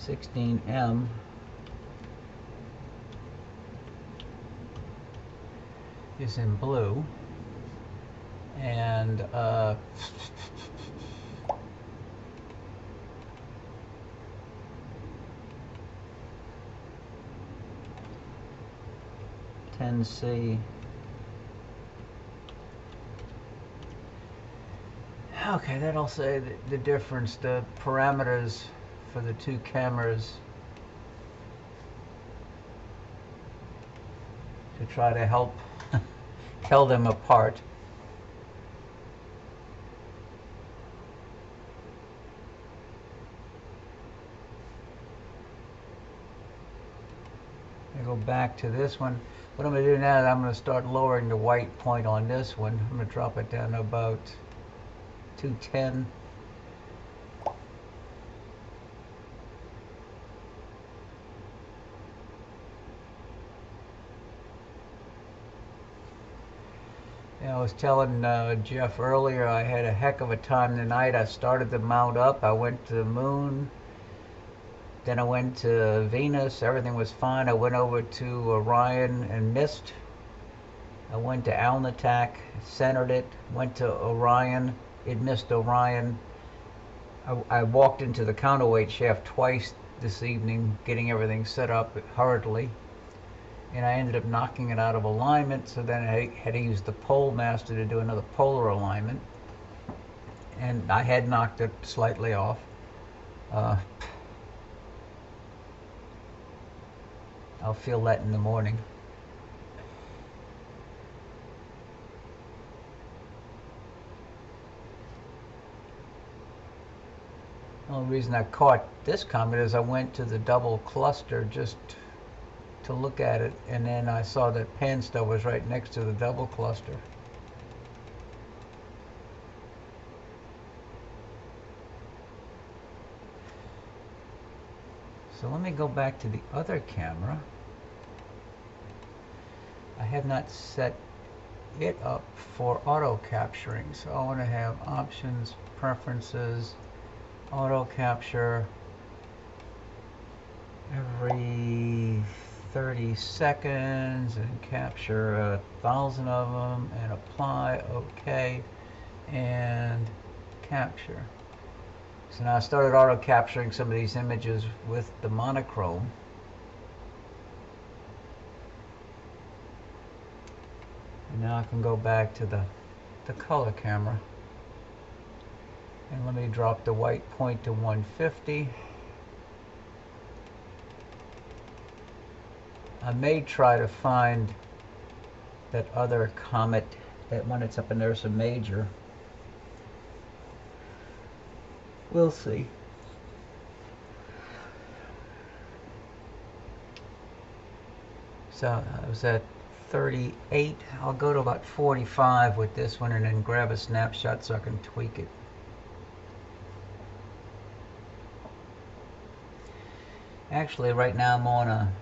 16M is in blue, and 10C. Okay, that'll say the difference, the parameters for the two cameras, to try to help tell them apart. I go back to this one. What I'm going to do now is I'm going to start lowering the white point on this one. I'm going to drop it down to about 210. I was telling Jeff earlier, I had a heck of a time tonight. I started to mount up. I went to the moon. Then I went to Venus. Everything was fine. I went over to Orion and missed. I went to Alnitak, centered it. Went to Orion. It missed Orion. I walked into the counterweight shaft twice this evening, getting everything set up hurriedly. And I ended up knocking it out of alignment, so then I had to use the pole master to do another polar alignment. And I had knocked it slightly off. I'll feel that in the morning. The only reason I caught this comet is I went to the double cluster just to look at it, and then I saw that Pan Star was right next to the double cluster. So let me go back to the other camera. I have not set it up for auto capturing, so I want to have options, preferences, auto capture every 30 seconds and capture 1,000 of them and apply, okay, and capture. So now I started auto capturing some of these images with the monochrome. And now I can go back to the color camera. And let me drop the white point to 150. I may try to find that other comet, that one that's up in Ursa Major. We'll see. So I was at 38. I'll go to about 45 with this one and then grab a snapshot so I can tweak it. Actually, right now I'm on a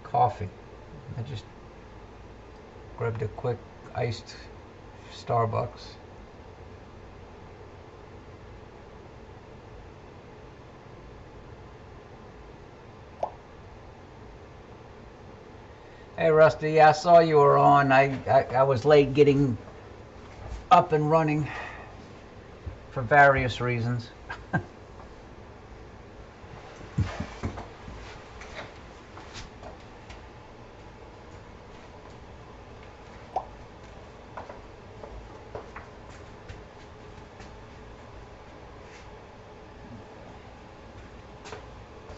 coffee. I just grabbed a quick iced Starbucks. Hey Rusty, I saw you were on. I was late getting up and running for various reasons.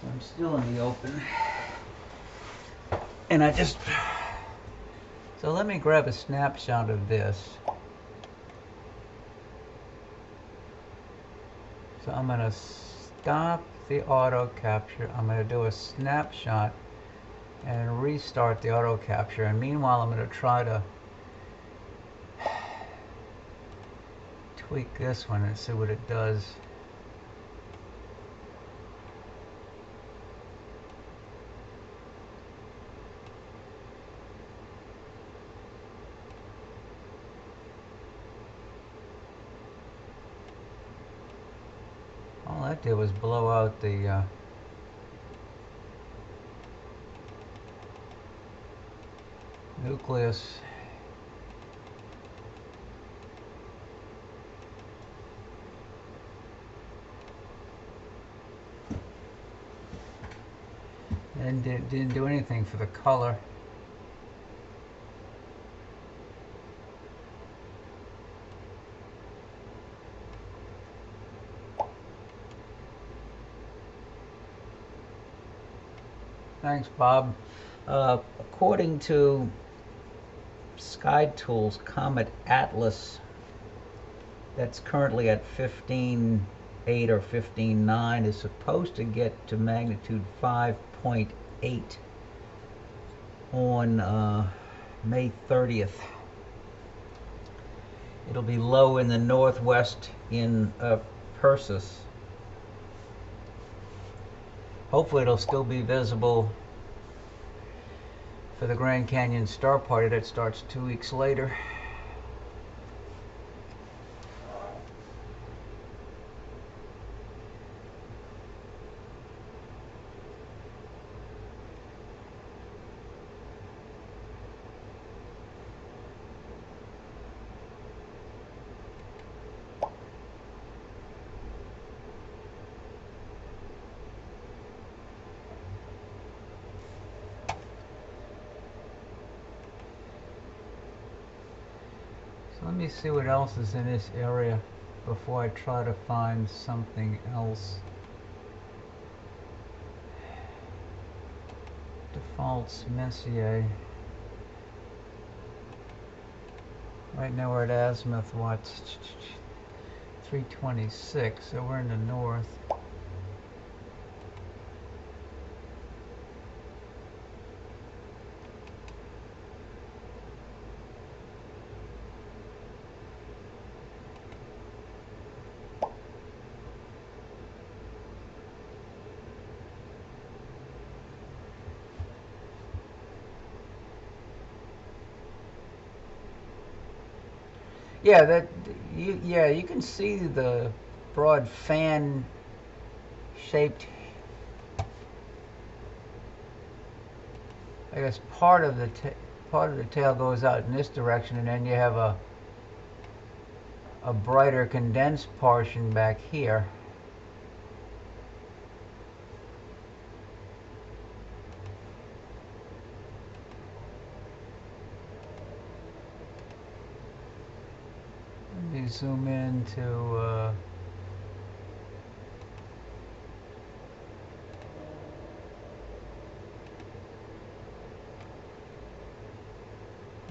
I'm still in the open. And so let me grab a snapshot of this. So I'm going to stop the auto capture. I'm going to do a snapshot and restart the auto capture. And meanwhile, I'm going to try to tweak this one and see what it does. All that did was blow out the nucleus. And didn't do anything for the color. Thanks, Bob. According to Sky Tools Comet Atlas, that's currently at 15.8 or 15.9, is supposed to get to magnitude 5.8 on May 30th. It'll be low in the northwest in Perseus. Hopefully it'll still be visible for the Grand Canyon Star Party that starts 2 weeks later. Let me see what else is in this area before I try to find something else. Defaults Messier. Right now we're at azimuth, what? 326, so we're in the north. Yeah, you can see the broad fan-shaped. I guess part of the tail goes out in this direction, and then you have a brighter condensed portion back here. Let me zoom in to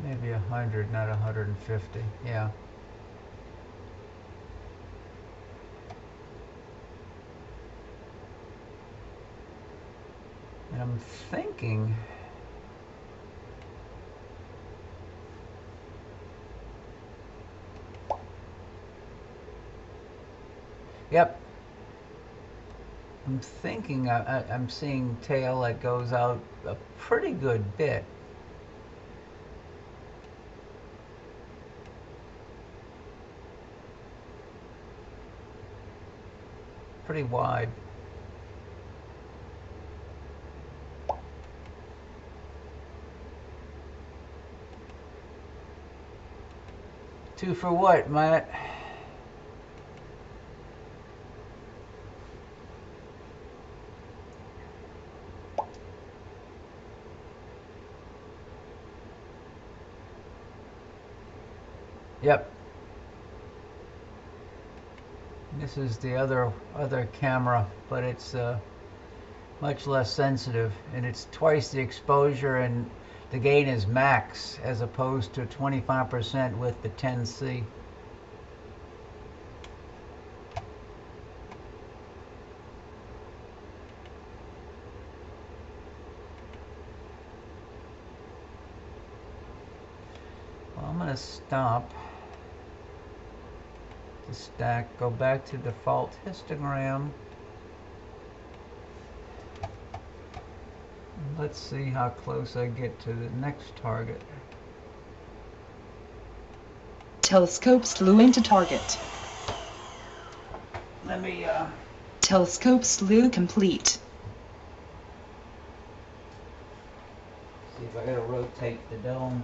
maybe 100, not 150. Yeah. And I'm thinking yep. I'm thinking I'm seeing tail that goes out a pretty good bit. Pretty wide. Two for what, Matt? Yep. This is the other camera, but it's much less sensitive, and it's twice the exposure, and the gain is max as opposed to 25% with the 10C. Well, I'm going to stop the stack, go back to default histogram. Let's see how close I get to the next target. Telescope slew into target. Let me Telescope slew complete. see if I I gotta rotate the dome.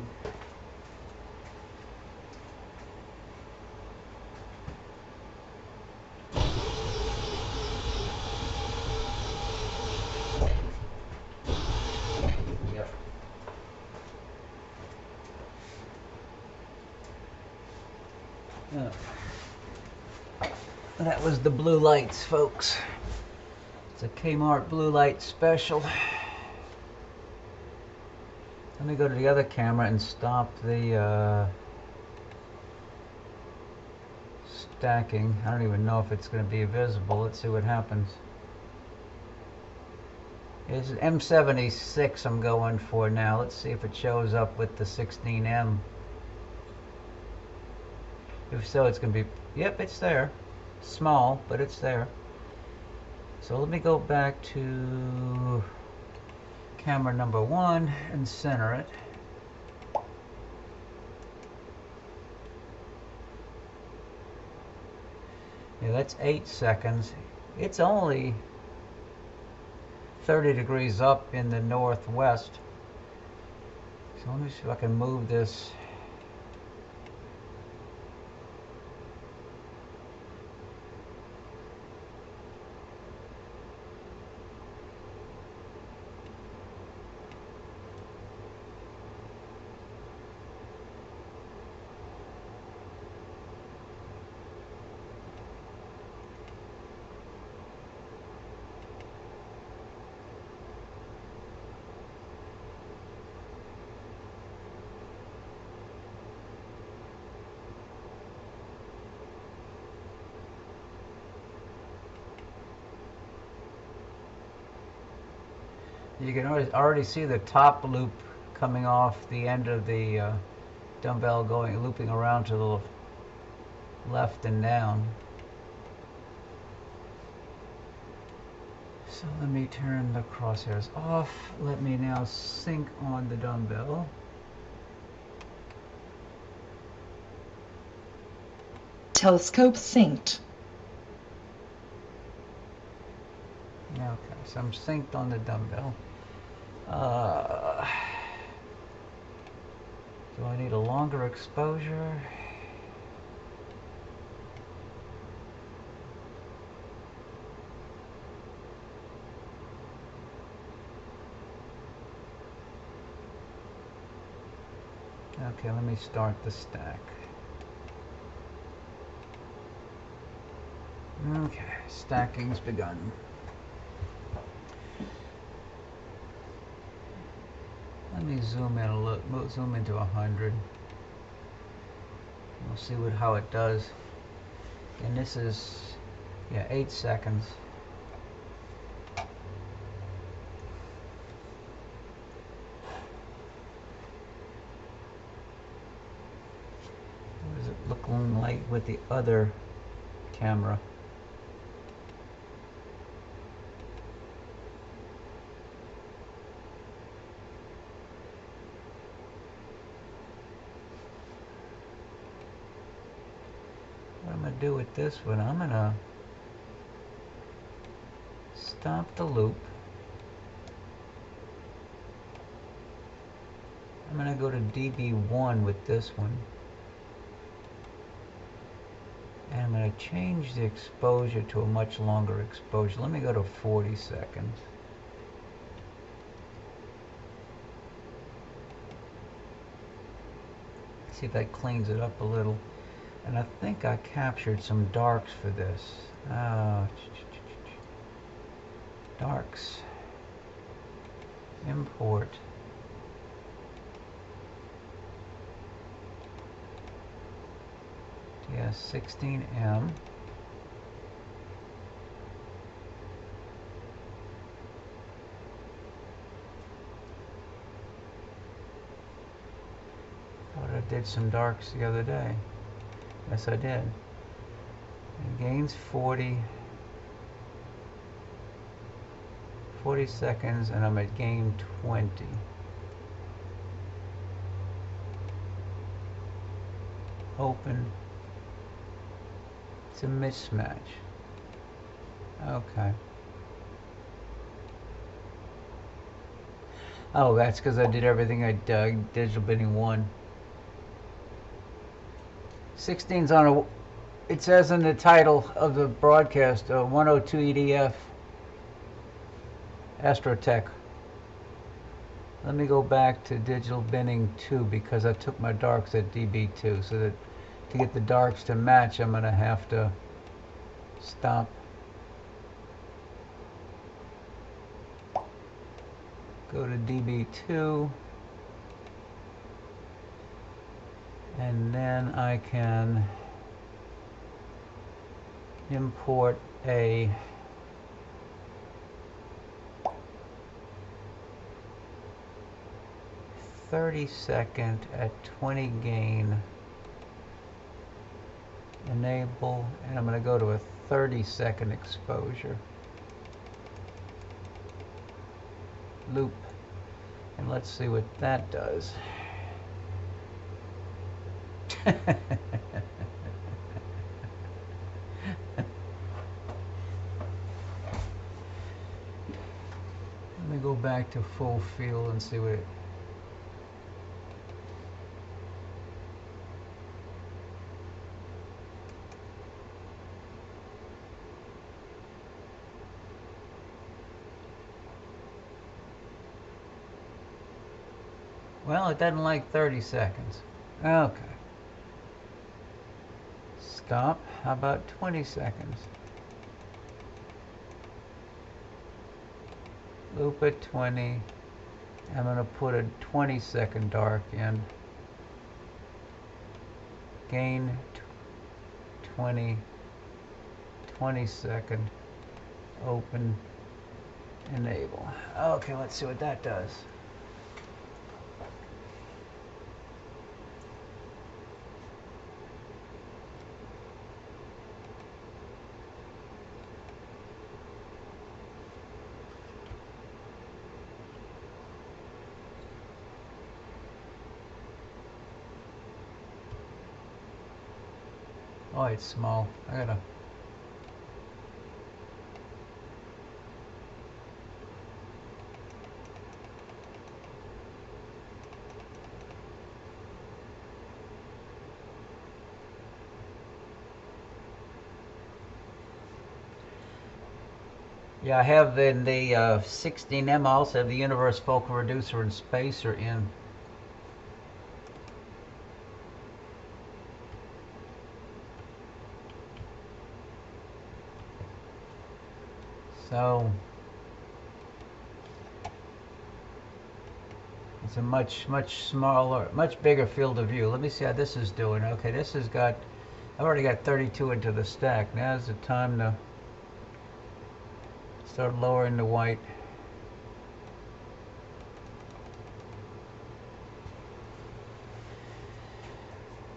Yep. That was the blue lights, folks. It's a Kmart blue light special. Let me go to the other camera and stop the stacking. I don't even know if it's going to be visible. Let's see what happens. It's M76 I'm going for now. Let's see if it shows up with the 16M. If so, it's going to be... Yep, it's there. Small, but it's there. So let me go back to camera number 1 and center it. Yeah, that's 8 seconds. It's only 30 degrees up in the northwest. So let me see if I can move this. You can already see the top loop coming off the end of the dumbbell looping around to the left and down. So let me turn the crosshairs off. Let me now sync on the dumbbell. Telescope synced. Okay, so I'm synced on the dumbbell. Do I need a longer exposure? Okay, let me start the stack. Okay, stacking's begun. Let me zoom in a little, zoom into 100. We'll see how it does. And this is, yeah, 8 seconds. What does it look like with the other camera? What I'm going to do with this one, I'm going to stop the loop. I'm going to go to dB1 with this one. And I'm going to change the exposure to a much longer exposure. Let me go to 40 seconds. See if that cleans it up a little. And I think I captured some darks for this. Darks. Import. Yeah, 16M. Thought I did some darks the other day. Yes, I did. It gains 40 seconds, and I'm at gain 20. Open. It's a mismatch. Okay. Oh, that's because I did everything I digital bidding 1. 16's on a. It says in the title of the broadcast, 102 EDF Astrotech. Let me go back to digital binning 2 because I took my darks at DB2. So that to get the darks to match, I'm going to have to stop. Go to DB2. And then I can import a (30-second) at 20 gain, enable, and I'm going to go to a 30-second exposure loop, and let's see what that does. Let me go back to full field and see what it. Well, it doesn't like 30 seconds. Okay. Stop. How about 20 seconds? Loop at 20. I'm going to put a 20-second dark in. Gain 20. 20-second. Open. Enable. Okay, let's see what that does. Oh, it's small. I gotta. Yeah, I have in the 16M. I also have the universe focal reducer and spacer in. So it's a much smaller, much bigger field of view. Let me see how this is doing. Okay, this has got. I've already got 32 into the stack. Now's the time to start lowering the white.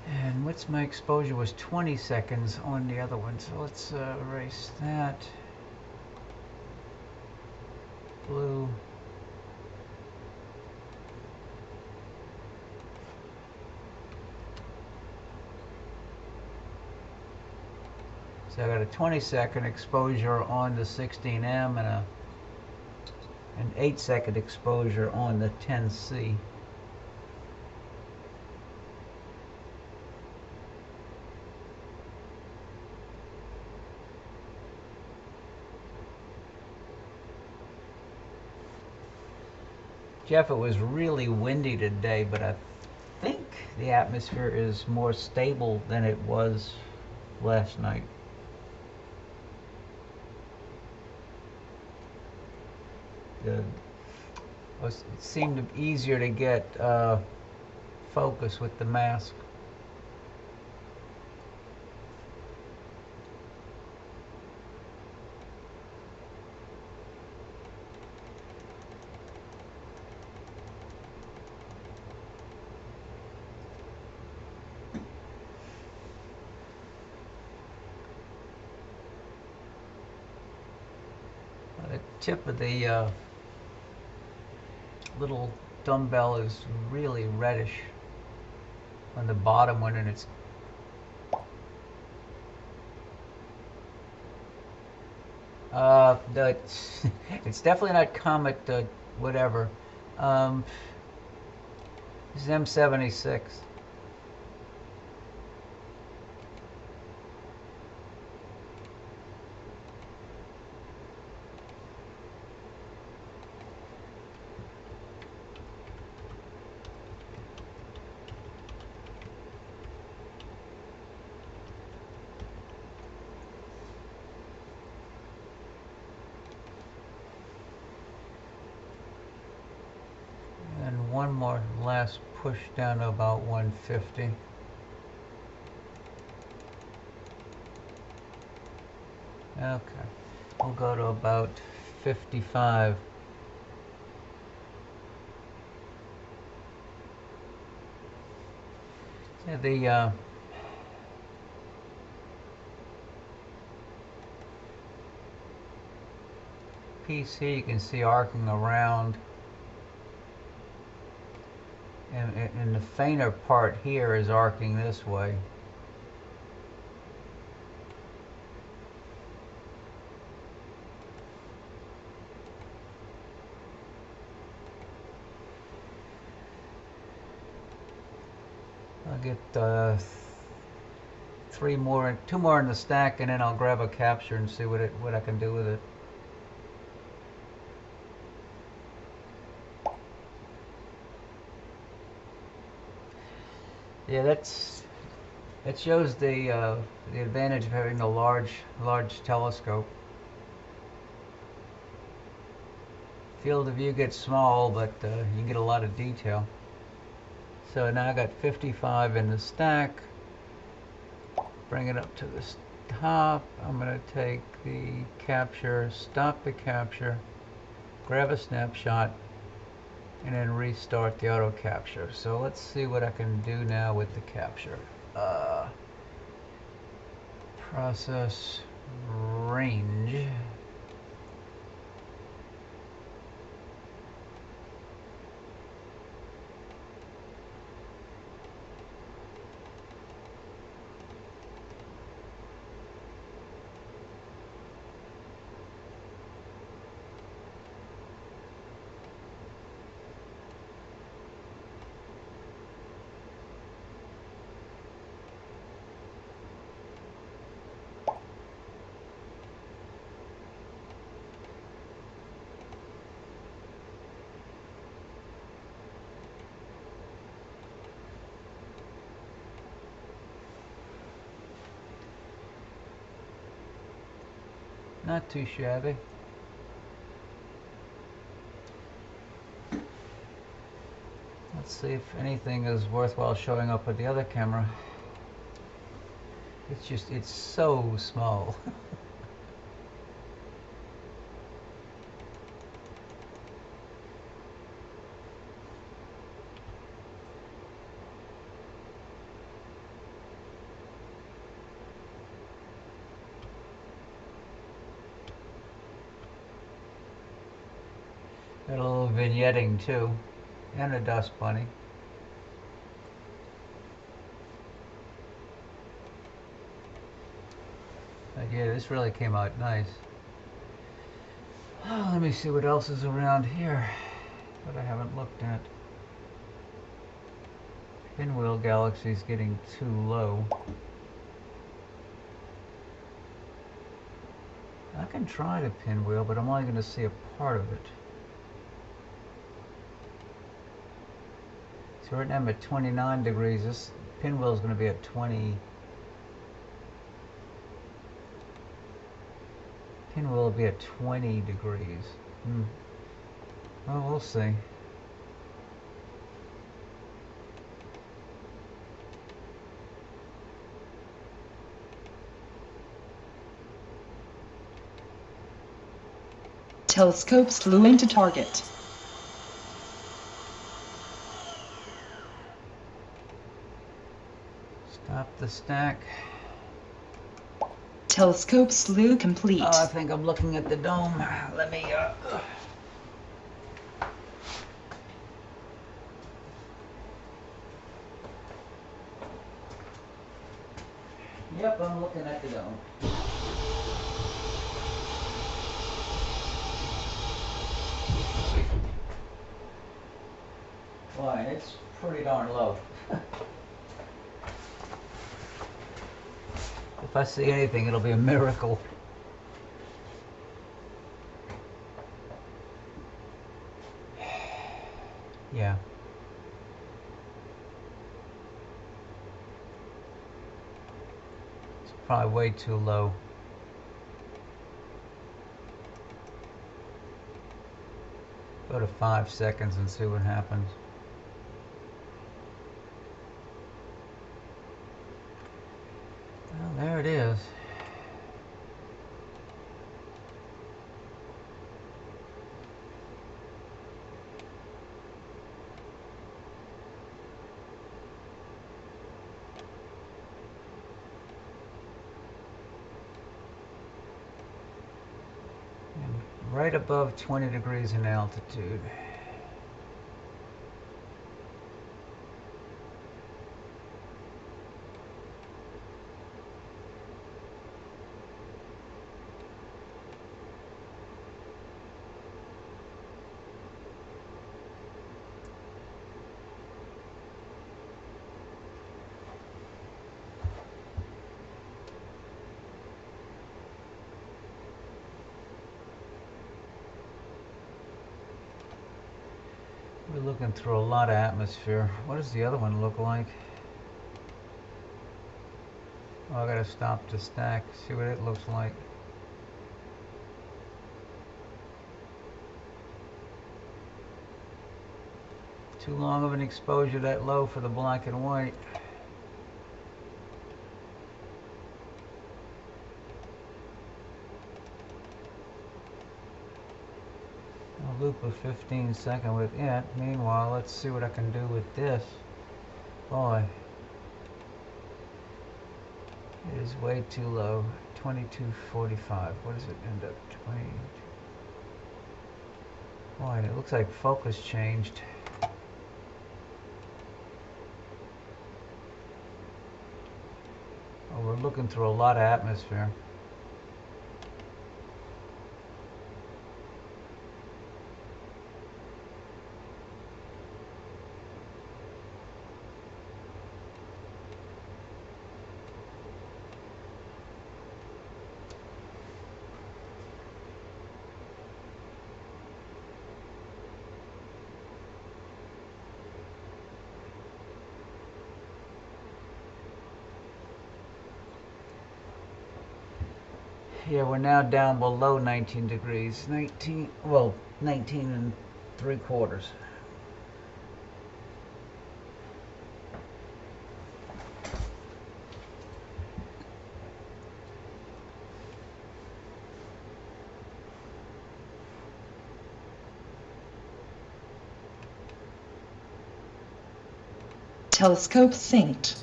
And what's my exposure was 20 seconds on the other one. So let's erase that. Blue. So I got a 20-second exposure on the 16M and an 8-second exposure on the 10C. Jeff, it was really windy today, but I think the atmosphere is more stable than it was last night. It seemed easier to get focus with the mask. The tip of the little dumbbell is really reddish on the bottom one, and it's it's definitely not Comet whatever. This is M76. And one more last push down to about 150. Okay, we'll go to about 55. Yeah, the PC you can see arcing around, and the fainter part here is arcing this way. I'll get two more in the stack, and then I'll grab a capture and see what I can do with it. Yeah, that shows the advantage of having a large telescope. Field of view gets small, but you can get a lot of detail. So now I got 55 in the stack. Bring it up to the top. I'm going to take the capture, stop the capture, grab a snapshot, and then restart the auto capture. So let's see what I can do now with the capture. Process range. Not too shabby. Let's see if anything is worthwhile showing up with the other camera. It's so small. Got a little vignetting too, and a dust bunny. But yeah, this really came out nice. Oh, let me see what else is around here that I haven't looked at. Pinwheel Galaxy's getting too low. I can try to pinwheel, but I'm only going to see a part of it. So right now I'm at 29 degrees. This pinwheel is going to be at 20. Pinwheel will be at 20 degrees. Well, we'll see. Telescope slew into target. Stop the stack. Telescope slew complete. Oh, I think I'm looking at the dome. Let me, Yep, I'm looking at the dome. fine. It's pretty darn low. If I see anything, it'll be a miracle. Yeah. It's probably way too low. Go to 5 seconds and see what happens. Well, there it is. And right above 20 degrees in altitude. We're looking through a lot of atmosphere. What does the other one look like? Oh, I gotta stop the stack, see what it looks like. Too long of an exposure that low for the black and white. I'll loop a 15-second with it. Meanwhile, let's see what I can do with this. Boy, it is way too low. 2245. What does it end up? 20. Boy, it looks like focus changed. Oh, we're looking through a lot of atmosphere. Yeah, we're now down below 19 degrees. 19 and 3/4. Telescope synced.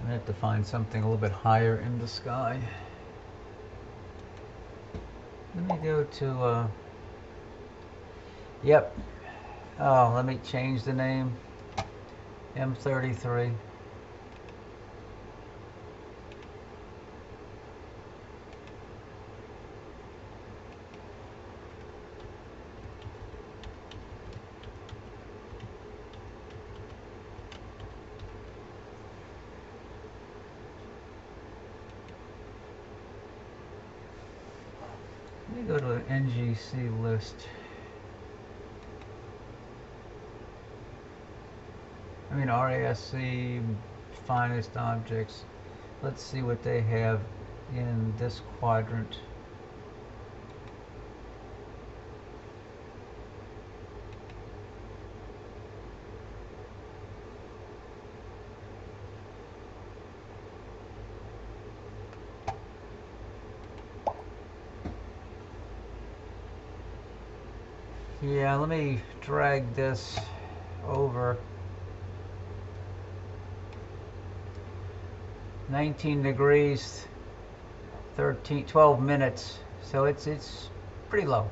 I have to find something a little bit higher in the sky. Let me go to, yep. Oh, let me change the name. M33. Let me go to an NGC list. I mean RASC, finest objects. Let's see what they have in this quadrant. Yeah, let me drag this over. 19 degrees, 12 minutes. So it's pretty low.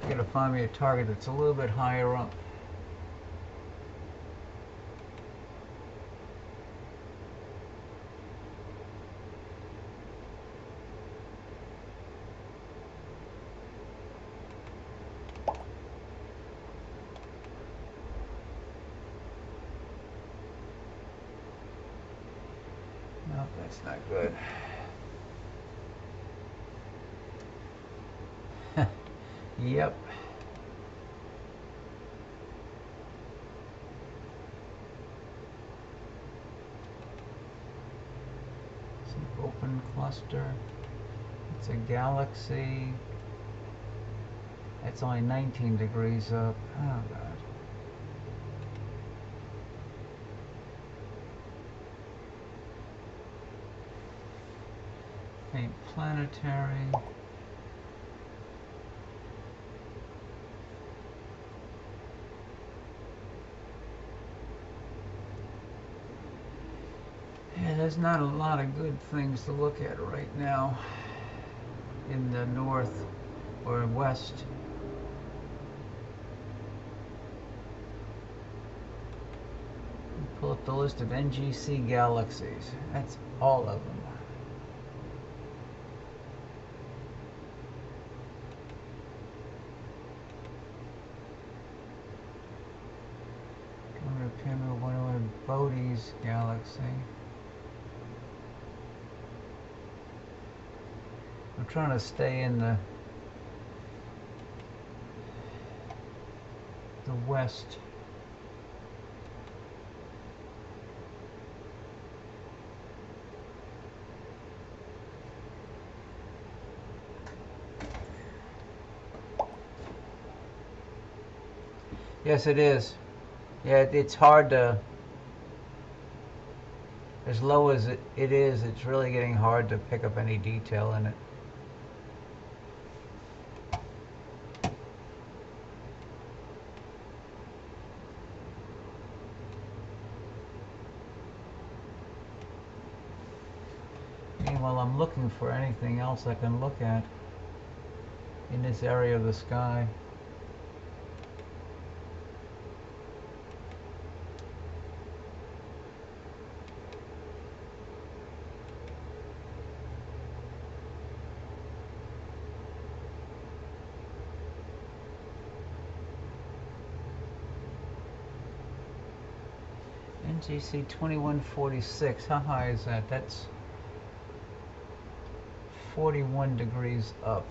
I gotta find me a target that's a little bit higher up. That's not good. Yep. It's an open cluster. It's a galaxy. It's only 19 degrees up. Oh God. Faint planetary. Yeah, there's not a lot of good things to look at right now in the north or west. Pull up the list of NGC galaxies. That's all of them. Bodhi's galaxy. I'm trying to stay in the west. Yes, it is. Yeah, it's hard to, as low as it is, it's really getting hard to pick up any detail in it. Meanwhile, I'm looking for anything else I can look at in this area of the sky. NGC 2146, how high is that? That's 41 degrees up.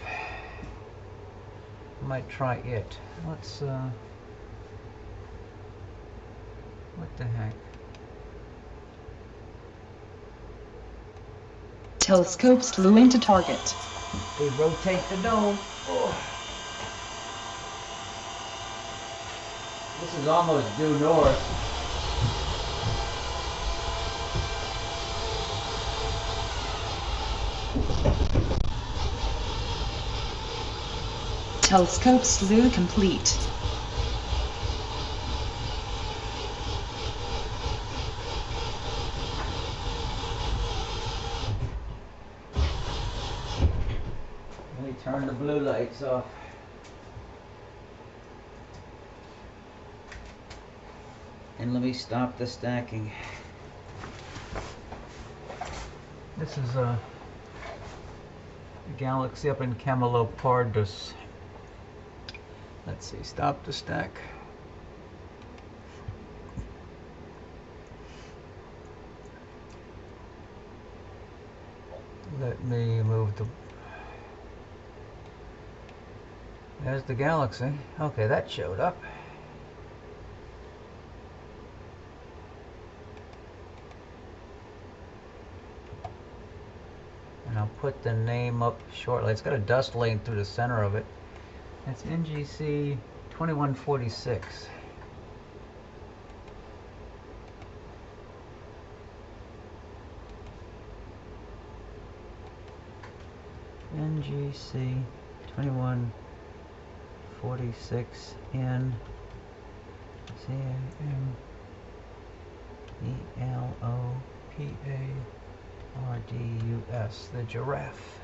I might try it. Let's, what the heck? Telescope slew into target. They rotate the dome. Oh. This is almost due north. Telescope slew complete. Let me turn the blue lights off. And let me stop the stacking. This is a galaxy up in Camelopardus. Let's see, stop the stack. Let me move the... There's the galaxy. Okay, that showed up. And I'll put the name up shortly. It's got a dust lane through the center of it. That's NGC 2146. NGC 2146 in CAMELOPARDUS, the giraffe.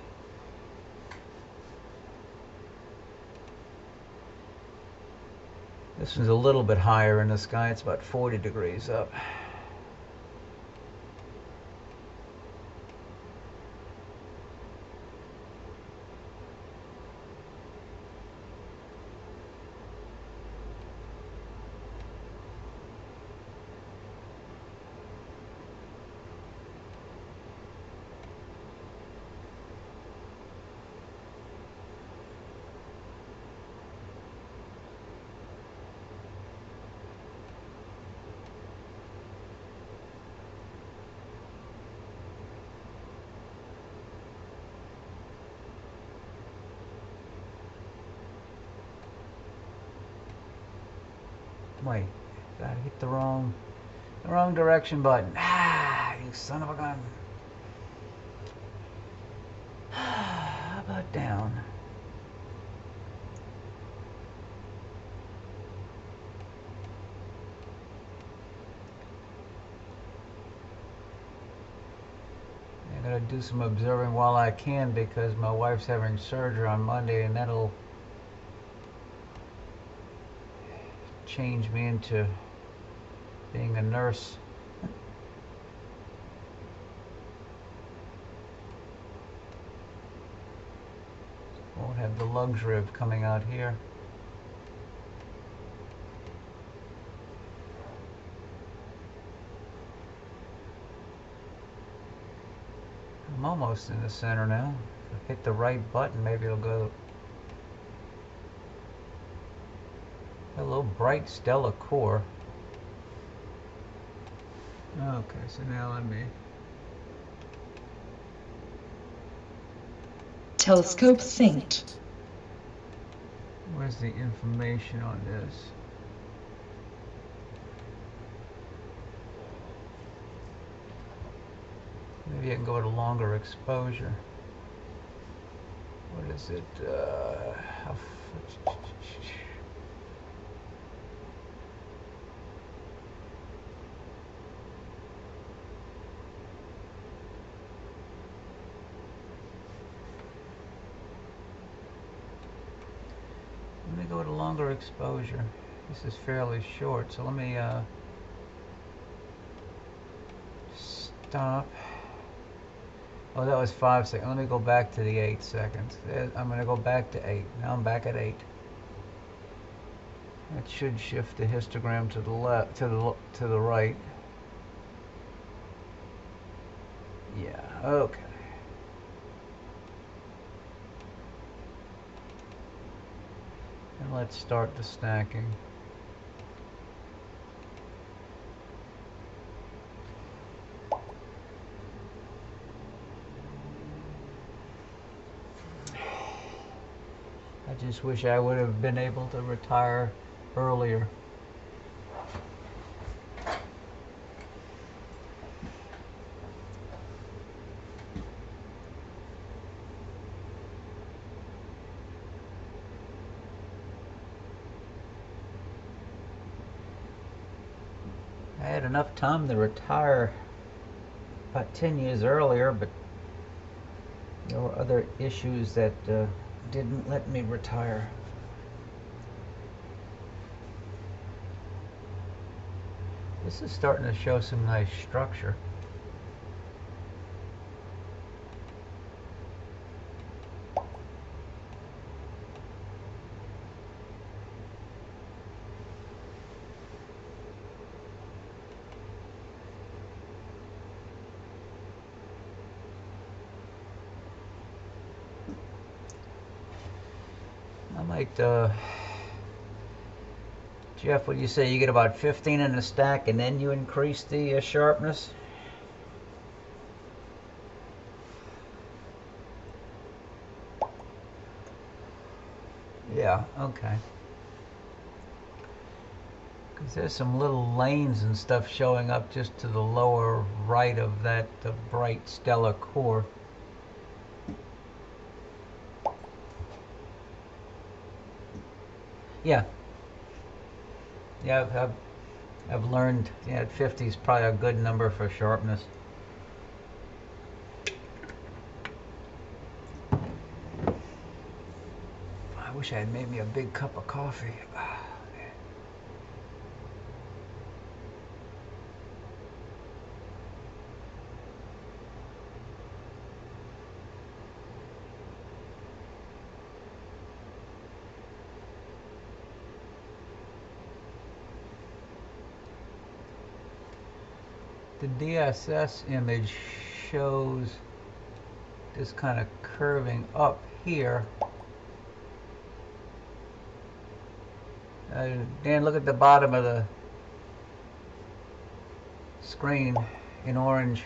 This one's a little bit higher in the sky. It's about 40 degrees up. Wait, I hit the wrong direction button. Ah, you son of a gun. How about down? I gotta do some observing while I can because my wife's having surgery on Monday, and that'll change me into being a nurse. Won't have the luxury of coming out here. I'm almost in the center now. If I hit the right button, maybe it'll go. Hello, bright stellar core. Okay, so now let me. Telescope synced. Where's the information on this? Maybe I can go to longer exposure. What is it? Let me go to longer exposure. This is fairly short, so let me stop. Oh, that was 5 seconds. Let me go back to the 8 seconds. I'm going to go back to 8. Now I'm back at 8. That should shift the histogram to the left, to the right. Yeah. Okay. And let's start the stacking. I just wish I would have been able to retire earlier. I had enough time to retire about 10 years earlier, but there were other issues that didn't let me retire. This is starting to show some nice structure. I might, Jeff, what do you say? You get about 15 in the stack and then you increase the sharpness? Yeah, okay. Because there's some little lanes and stuff showing up just to the lower right of that bright stellar core. Yeah. Yeah, I've learned, yeah, 50 is probably a good number for sharpness. I wish I had made me a big cup of coffee. The DSS image shows this kind of curving up here. Dan, look at the bottom of the screen in orange.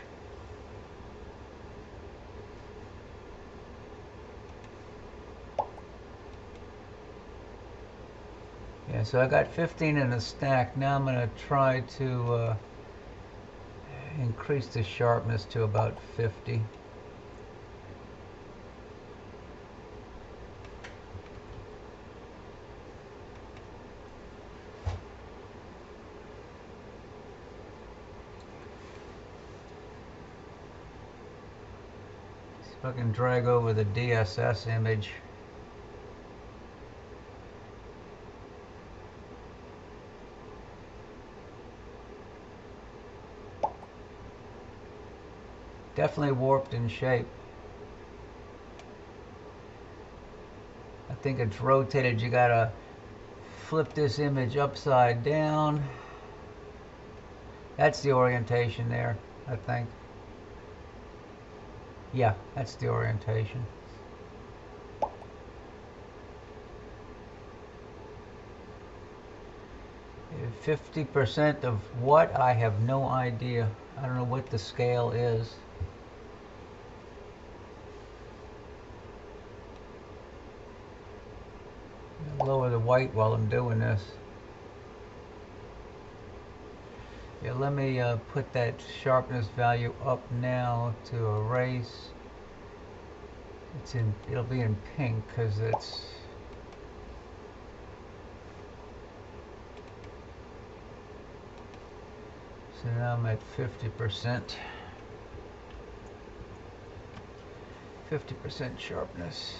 Yeah, so I got 15 in the stack. Now I'm going to try to increase the sharpness to about 50. See if I can drag over the DSS image. Definitely warped in shape. I think it's rotated. You gotta flip this image upside down. That's the orientation there, I think. Yeah, that's the orientation. Uh, 50% of what? I have no idea. I don't know what the scale is. I'll lower the white while I'm doing this. Yeah, let me put that sharpness value up now to erase. It'll be in pink because it's so now I'm at 50%. 50% sharpness.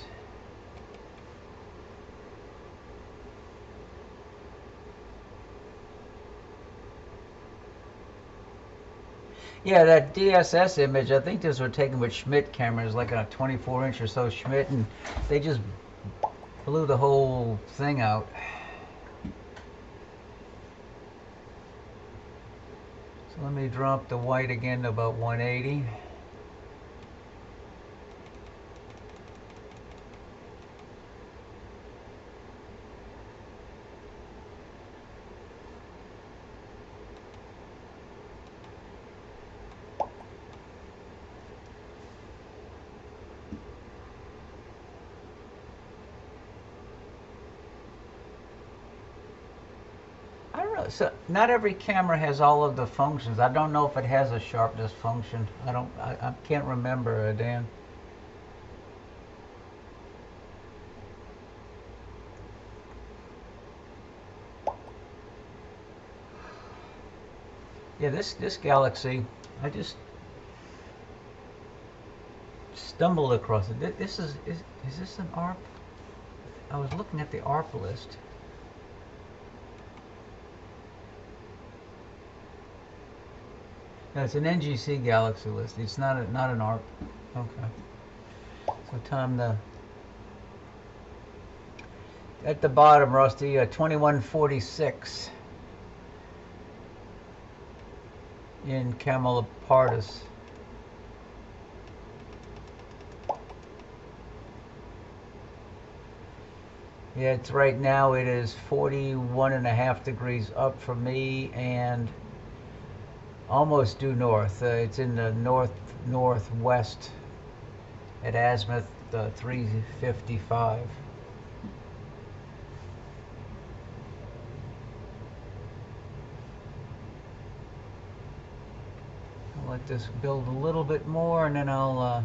Yeah, that DSS image, I think those were taken with Schmidt cameras, like a 24-inch or so Schmidt, and they just blew the whole thing out. So let me drop the white again to about 180. I don't know. So not every camera has all of the functions. I don't know if it has a sharpness function. I can't remember, Dan. Yeah, this Galaxy, I just stumbled across it. This is this an ARP? I was looking at the ARP list. No, it's an NGC Galaxy list. It's not an ARP. Okay. So time to at the bottom, Rusty, 2146 in camelopardalis. Yeah, it's right now it is 41.5 degrees up for me and almost due north. It's in the northwest at azimuth 355. I'll let this build a little bit more and then I'll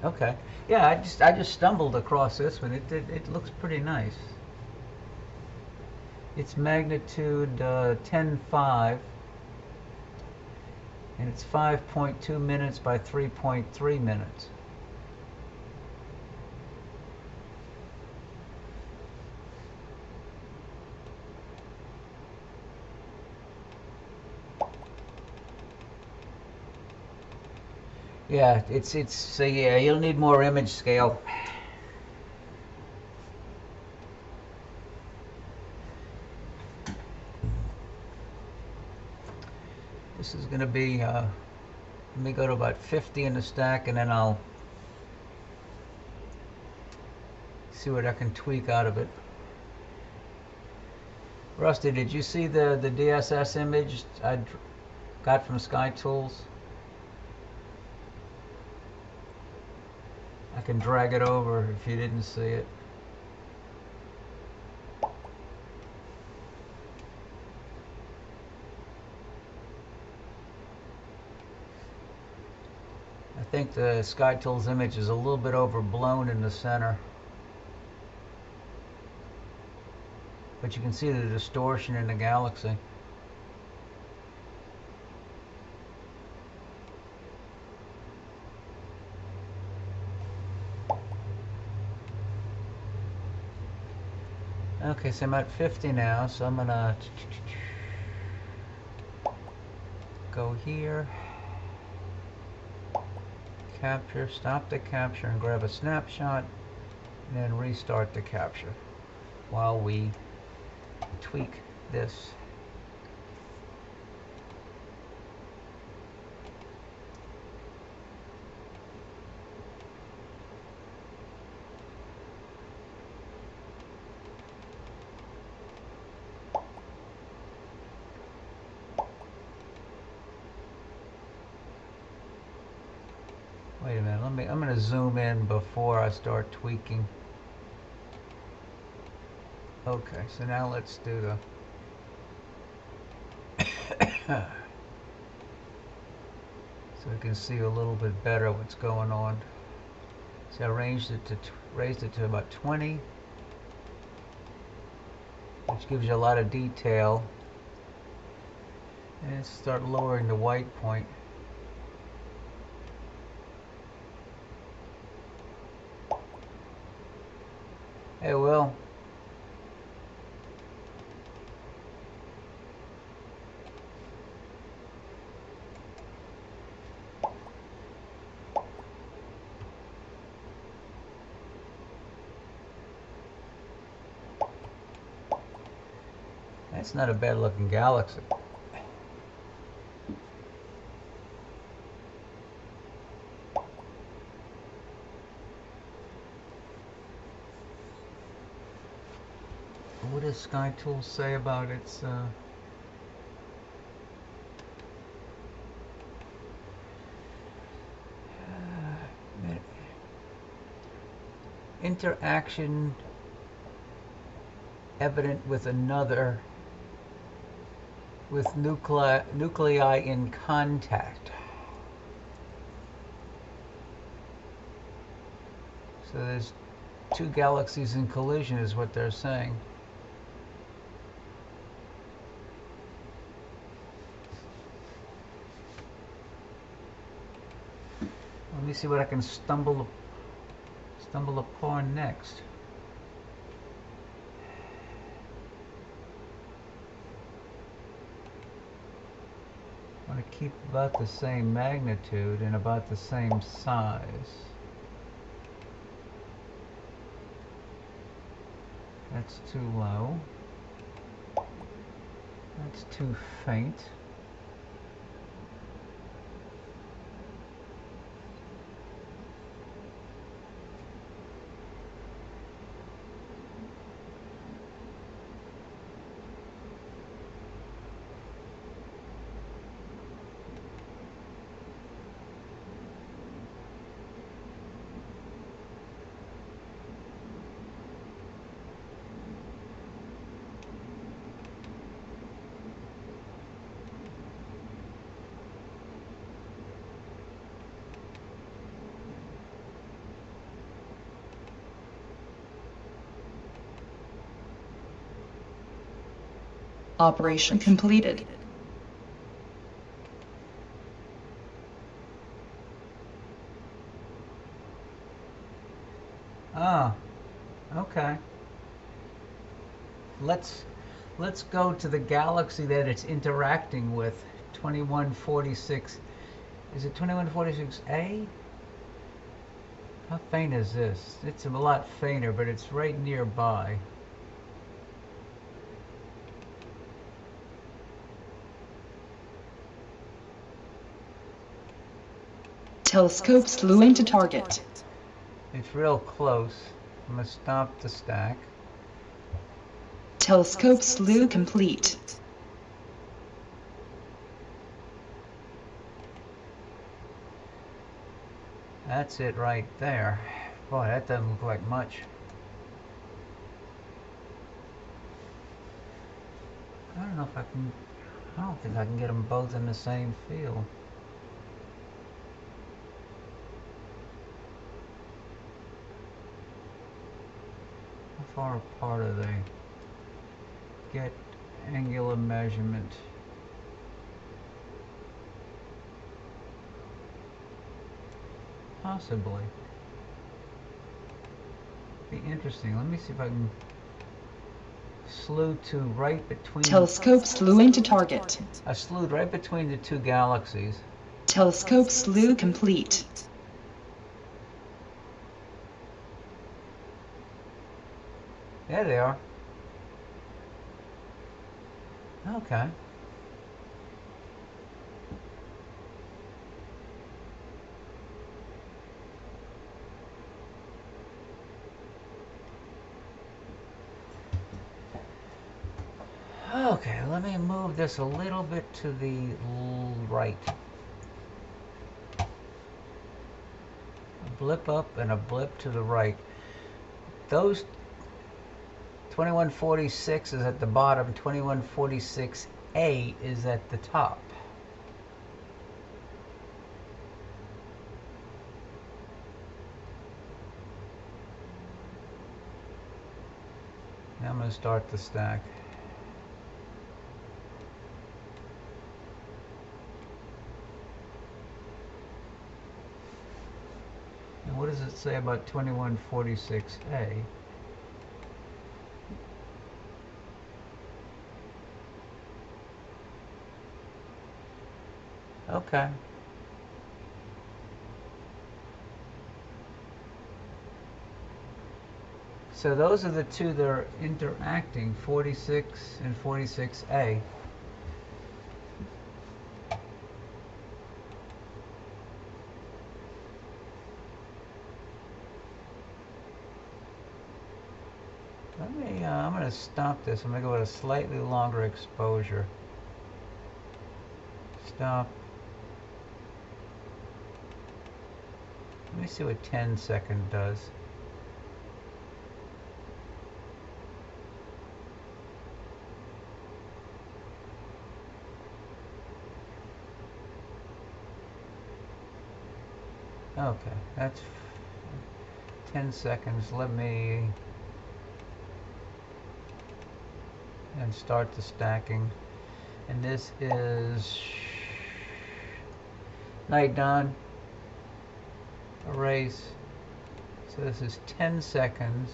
okay. Yeah, I just stumbled across this one. It looks pretty nice. It's magnitude 10.5 and it's 5.2 minutes by 3.3 minutes. Yeah, it's so yeah, you'll need more image scale. This is going to be let me go to about 50 in the stack and then I'll see what I can tweak out of it. Rusty, did you see the DSS image I got from Sky Tools? I can drag it over if you didn't see it. think the SkyTools image is a little bit overblown in the center. But you can see the distortion in the galaxy. Okay, so I'm at 50 now, so I'm gonna go here, capture, stop the capture and grab a snapshot, and then restart the capture while we tweak this. Wait a minute, I'm going to zoom in before I start tweaking. Okay, so now let's do the so we can see a little bit better what's going on. So I raised it to about 20, which gives you a lot of detail. And start lowering the white point. Hey, Will. That's not a bad looking galaxy. What does SkyTools say about its interaction evident with another with nuclei in contact? So there's two galaxies in collision is what they're saying. Let me see what I can stumble upon next. I want to keep about the same magnitude and about the same size. That's too low. That's too faint. Operation completed. Ah, okay. Let's go to the galaxy that it's interacting with. 2146. Is it 2146A? How faint is this? It's a lot fainter, but it's right nearby. Telescope slew into target. It's real close. I'm gonna stop the stack. Telescope slew complete. That's it right there. Boy, that doesn't look like much. I don't know if I can... I don't think I can get them both in the same field. far apart are they? Get angular measurement. Possibly. Be interesting. Let me see if I can slew to right between. Telescope slewing to target. I slewed right between the two galaxies. Telescope slew complete. There they are. Okay. Okay, let me move this a little bit to the right. A blip up and a blip to the right. Those 2146 is at the bottom, 2146A is at the top. Now I'm going to start the stack. And what does it say about 2146A? Okay. So those are the two that are interacting, 46 and 46A. I'm going to stop this. I'm going to go with a slightly longer exposure. Stop. Let me see what 10 second does. Okay, that's 10 seconds. Let me and start the stacking. And this is night dawn, erase. So this is 10 seconds.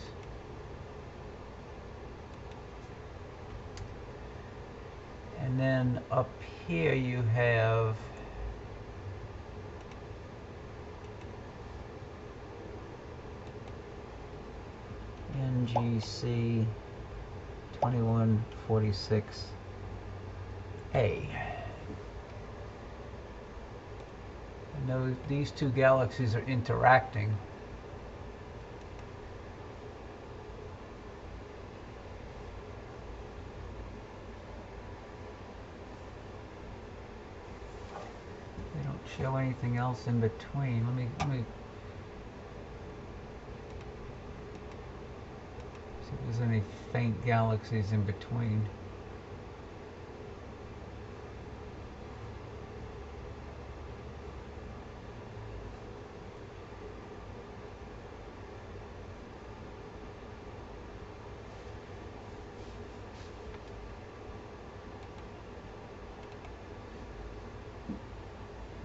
And then up here you have NGC 2146A. And these two galaxies are interacting. They don't show anything else in between. Let me see if there's any faint galaxies in between.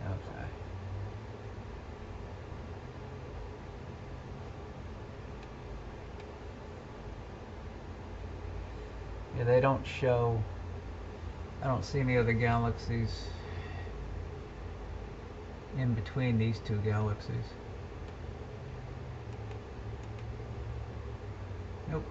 Okay. Yeah, they don't show. I don't see any other galaxies in between these two galaxies. Nope.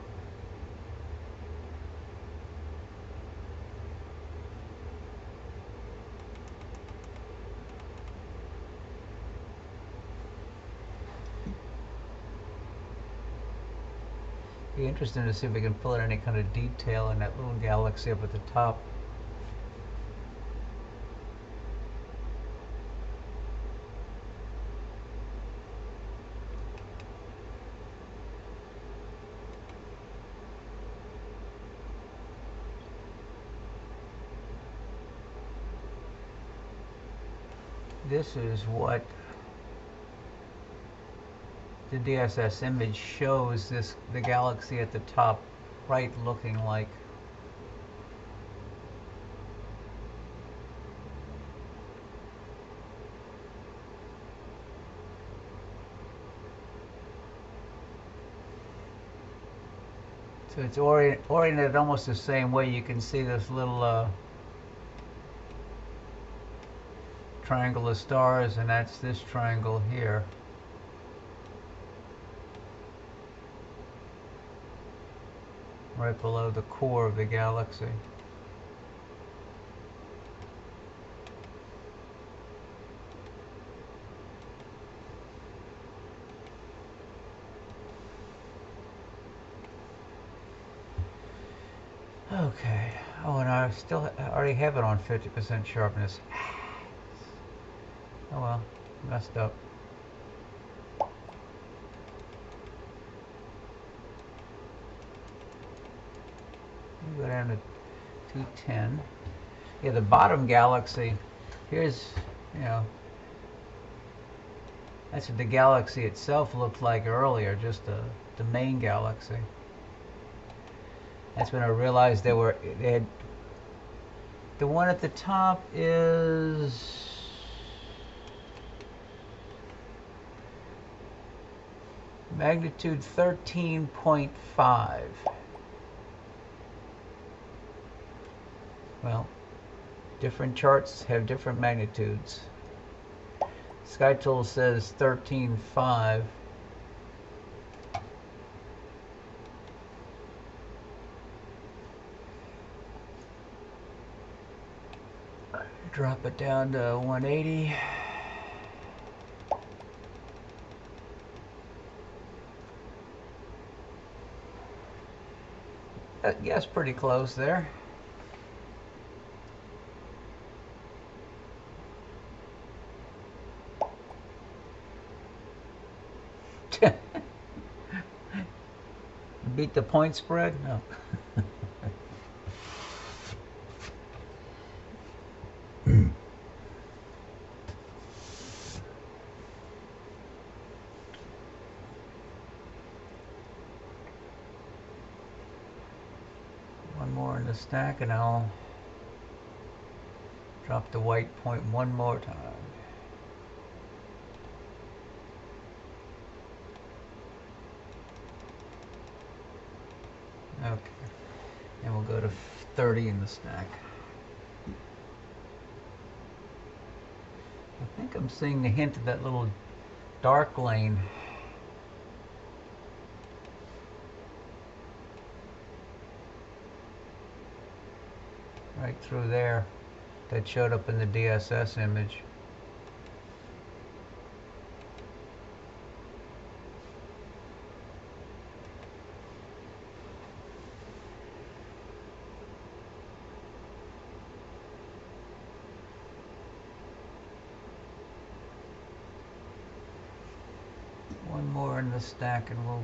Be interesting to see if we can pull in any kind of detail in that little galaxy up at the top. This is what the DSS image shows the galaxy at the top right looking like. So it's oriented almost the same way. You can see this little triangle of stars, and that's this triangle here. Right below the core of the galaxy. Okay. Oh, and I already have it on 50% sharpness. Oh well, messed up. Go down to 210. Yeah, the bottom galaxy, here's, you know, that's what the galaxy itself looked like earlier, just the main galaxy. That's when I realized they had, the one at the top is magnitude 13.5. Well, different charts have different magnitudes. SkyTool says 13.5. Drop it down to 180. Yes, pretty close there. Beat the point spread? No. One more in the stack and I'll drop the white point one more time. Okay, and we'll go to 30 in the stack. I think I'm seeing a hint of that little dark lane. Right through there that showed up in the DSS image. One more in the stack and we'll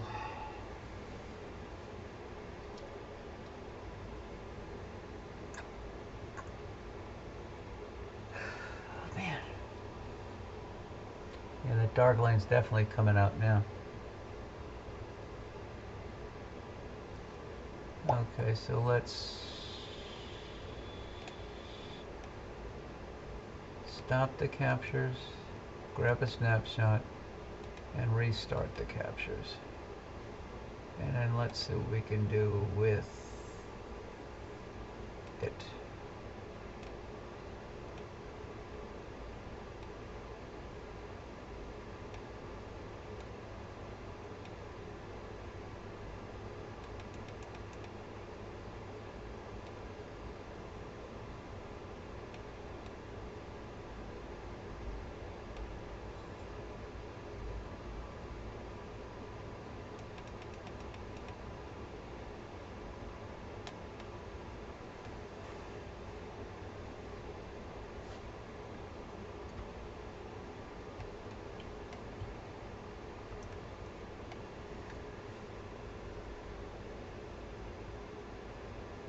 dark lane's definitely coming out now. Okay, so let's stop the captures, grab a snapshot, and restart the captures. And then let's see what we can do with it.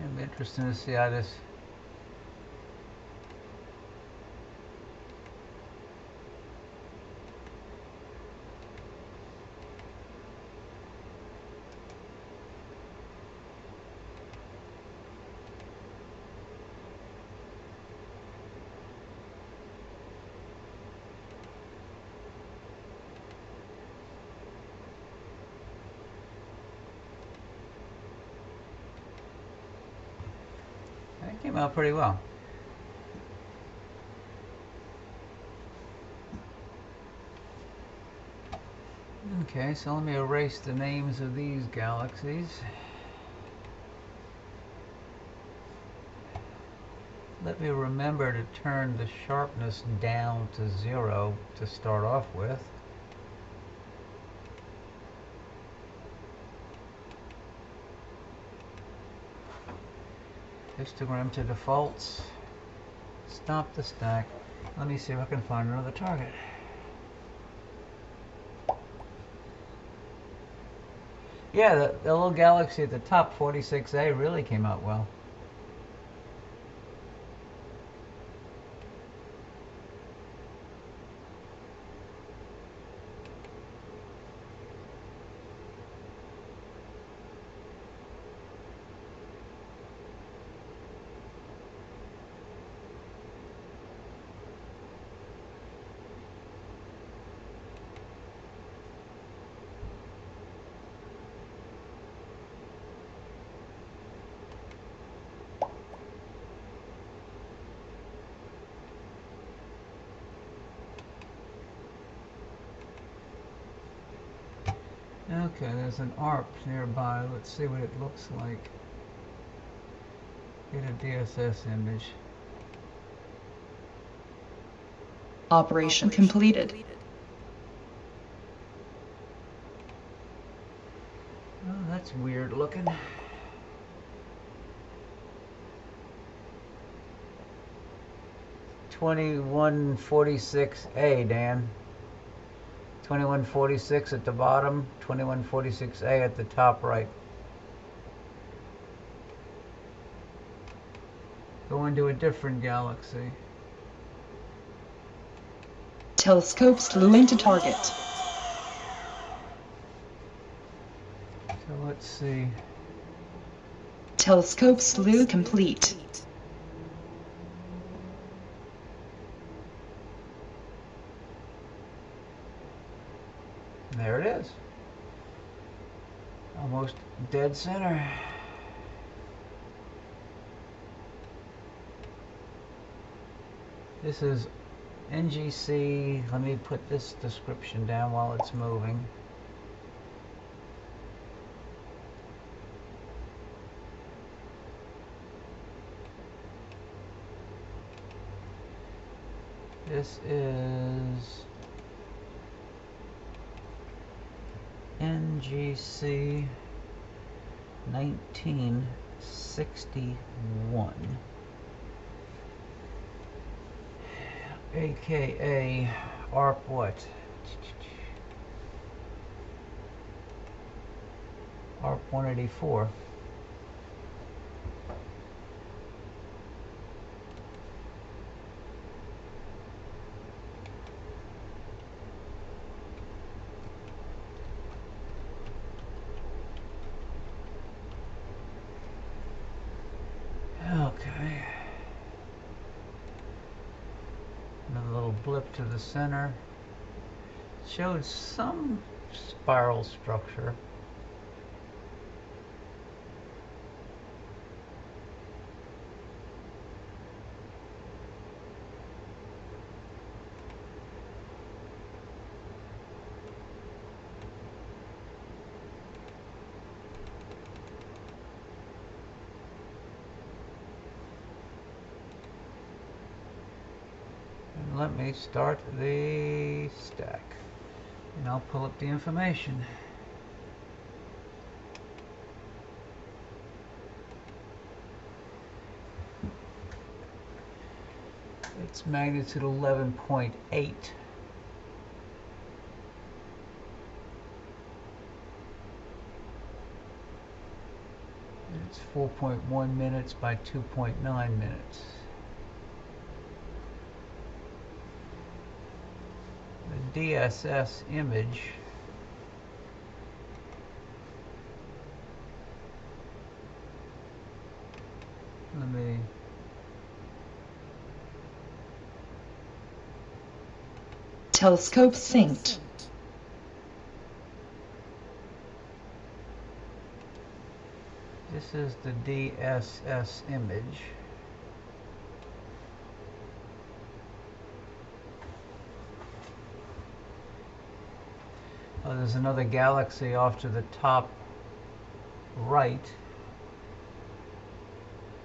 It'll be interesting to see how this Came out pretty well. Okay, so let me erase the names of these galaxies. Let me remember to turn the sharpness down to 0 to start off with. Histogram to defaults. Stop the stack. Let me see if I can find another target. Yeah, the little galaxy at the top, 46A, really came out well. Okay, there's an ARP nearby. Let's see what it looks like. Get a DSS image. Operation completed. Oh, that's weird looking. (2146A), Dan. 2146 at the bottom, 2146A at the top right. Go into a different galaxy. Telescope slewing to target. So let's see. Telescope slew complete. There it is. Almost dead center. This is NGC. Let me put this description down while it's moving. This is NGC 1961, aka ARP what? ARP 184. Okay. Another little blip to the center. Showed some spiral structure. Let me start the stack and I'll pull up the information. It's magnitude 11.8. It's 4.1 minutes by 2.9 minutes. The DSS image let me Telescope synced. this is the DSS image. Oh, there's another galaxy off to the top right.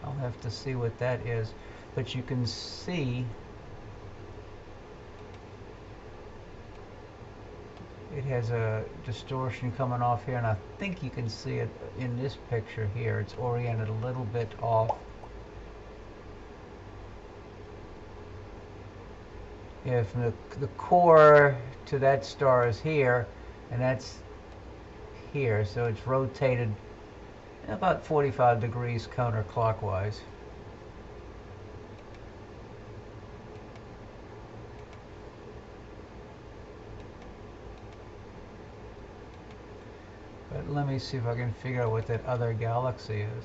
I'll have to see what that is. But you can see it has a distortion coming off here, and I think you can see it in this picture here. It's oriented a little bit off. Yeah, from the core to that star is here, and that's here, so it's rotated about 45 degrees counterclockwise. But let me see if I can figure out what that other galaxy is.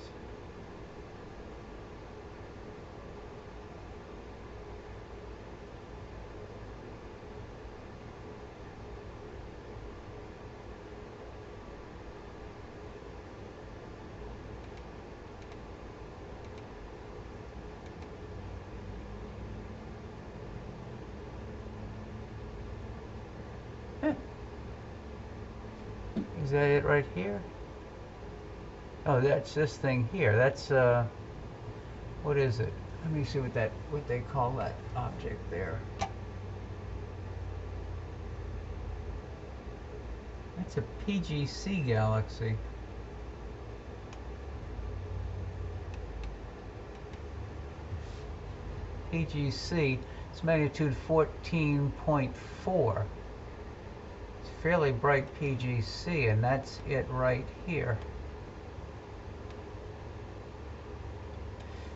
Is that it right here? Oh, that's this thing here. That's what is it? Let me see what they call that object there. That's a PGC galaxy. PGC, it's magnitude 14.4. It's fairly bright PGC, and that's it right here.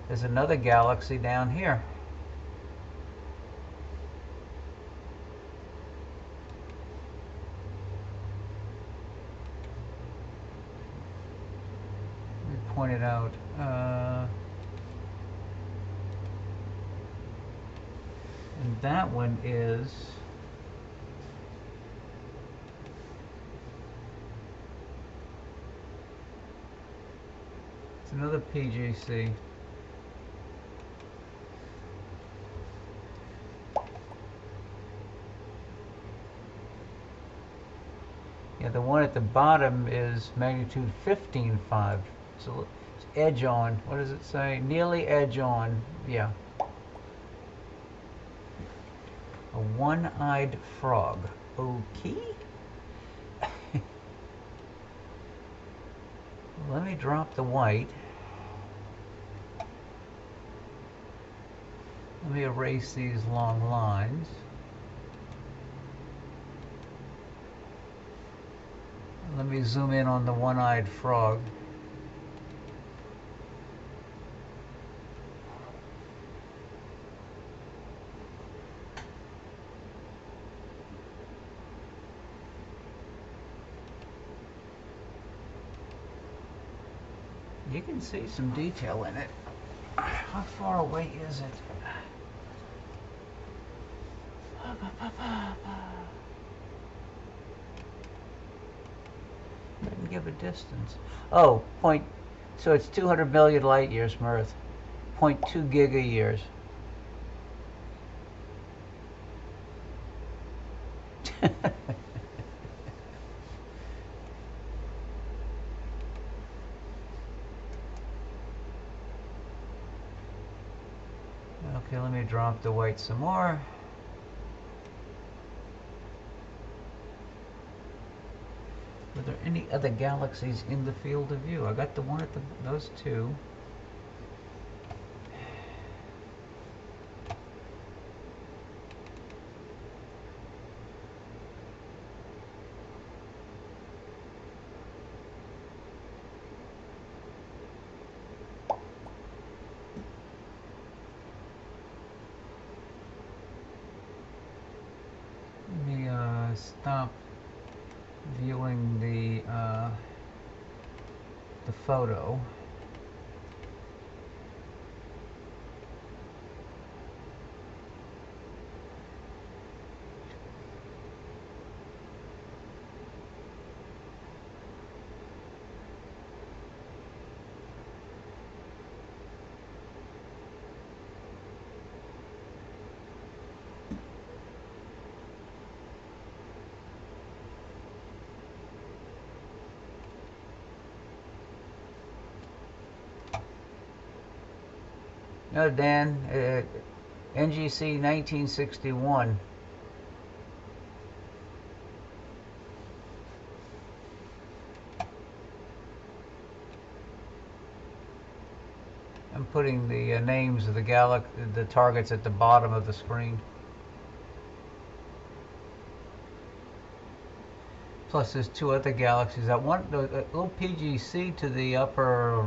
There's another galaxy down here. Let me point it out. And that one is it's another PGC. Yeah, the one at the bottom is magnitude 15.5. So it's edge on. What does it say? Nearly edge on. Yeah. A one-eyed frog. Okay. Let me drop the white. Let me erase these long lines. Let me zoom in on the one-eyed frog. You can see some detail in it. How far away is it? Didn't give a distance. Oh, so it's 200 million light years from Earth. 0.2 giga years. Okay, let me drop the white some more. Were there any other galaxies in the field of view? I got the one at those two. Let me stop viewing the photo. No, Dan, NGC 1961. I'm putting the names of the targets at the bottom of the screen. Plus, there's two other galaxies. That one, the little PGC to the upper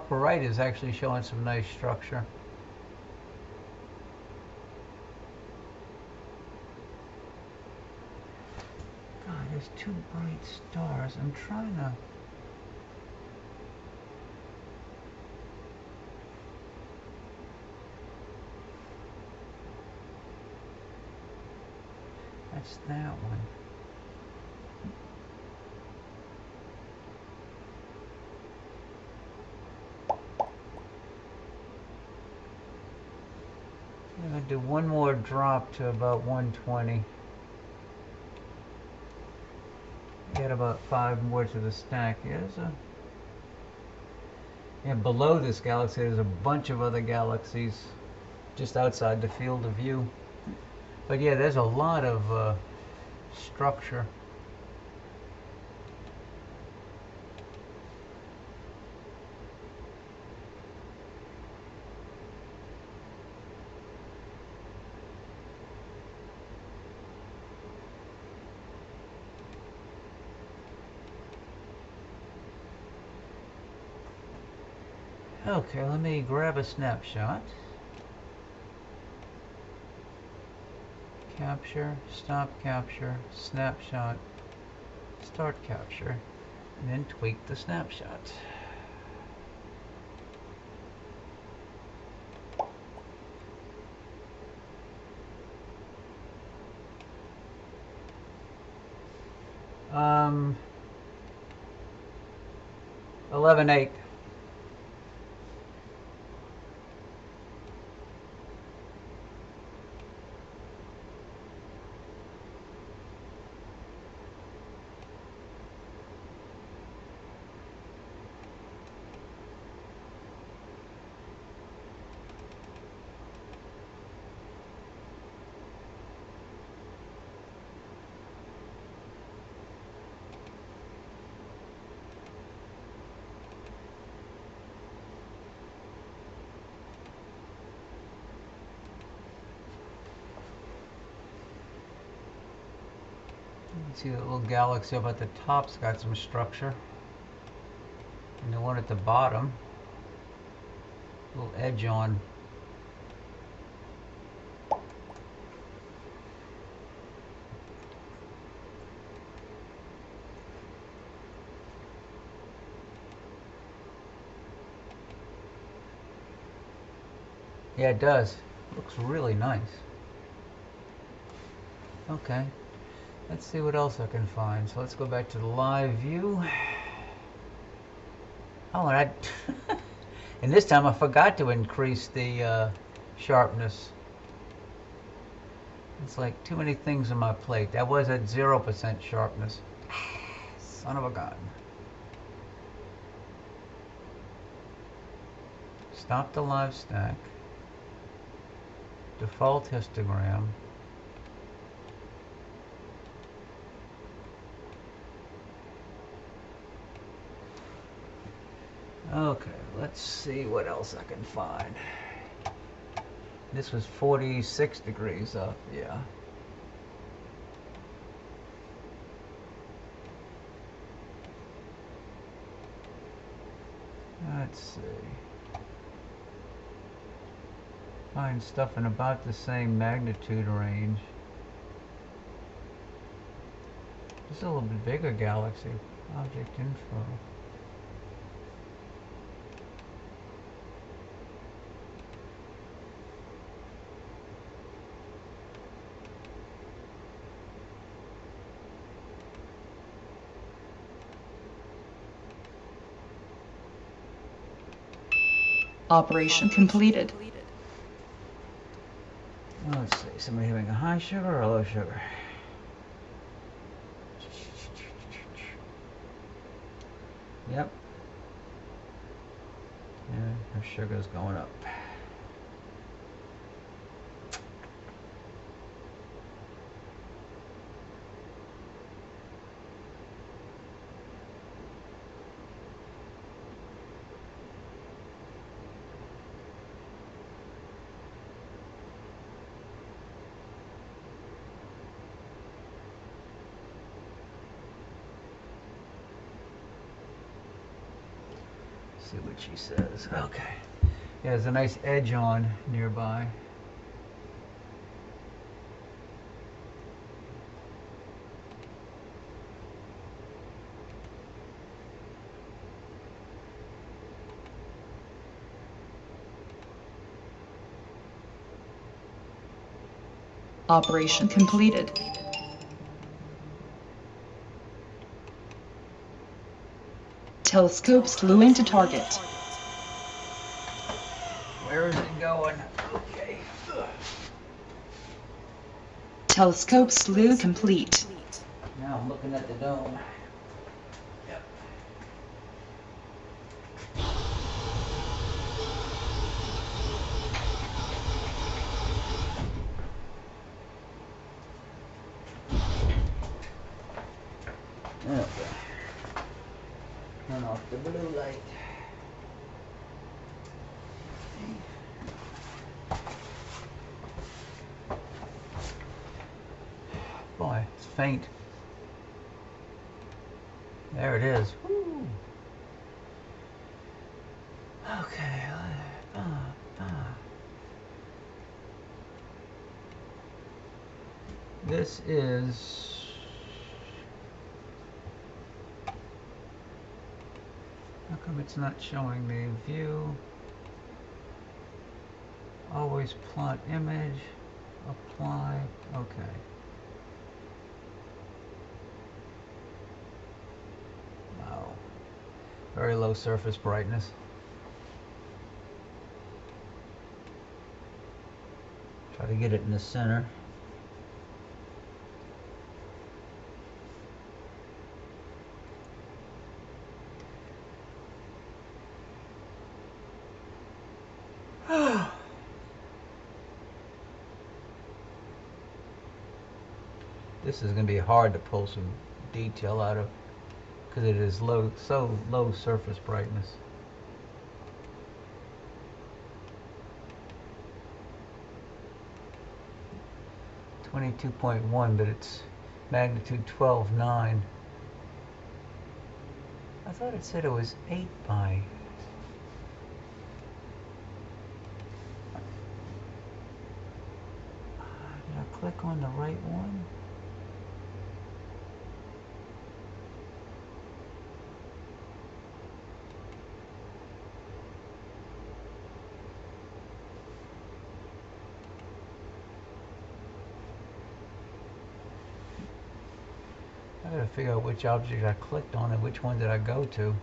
right is actually showing some nice structure. God, there's two bright stars. I'm trying to. That's that one. I'm going to do one more drop to about 120. Get about 5 more to the stack. And below this galaxy, there's a bunch of other galaxies just outside the field of view. But yeah, there's a lot of structure. Okay, let me grab a snapshot. Capture, stop capture, snapshot, start capture, and then tweak the snapshot. Um, 11:8. You can see that little galaxy up at the top's got some structure. And the one at the bottom, little edge on. Yeah, it does. Looks really nice. Okay. Let's see what else I can find. So let's go back to the live view. Oh, and and this time I forgot to increase the sharpness. It's like too many things on my plate. That was at 0% sharpness. Son of a gun. Stop the live stack. Default histogram. Okay, let's see what else I can find. This was 46 degrees up, yeah. Let's see. Find stuff in about the same magnitude range. This is a little bit bigger galaxy. Object info. Operation completed. Let's see, somebody having a high sugar or a low sugar? Yep. Yeah, her sugar's going up. see what she says. Okay. Yeah, there's a nice edge on nearby. Operation completed. Telescope slew into target. Where is it going? Okay. Telescope slew complete. Now I'm looking at the dome. Yep. Okay. Turn off the blue light. Boy, it's faint. There it is. Woo. Okay. This is how come it's not showing me view? Always plot image. Apply. Okay. Wow. Very low surface brightness. Try to get it in the center. This is going to be hard to pull some detail out of because it is so low surface brightness. .1, but it's magnitude 12.9. I thought it said it was 8 by. Did I click on the right one? I gotta figure out which object I clicked on and which one did I go to.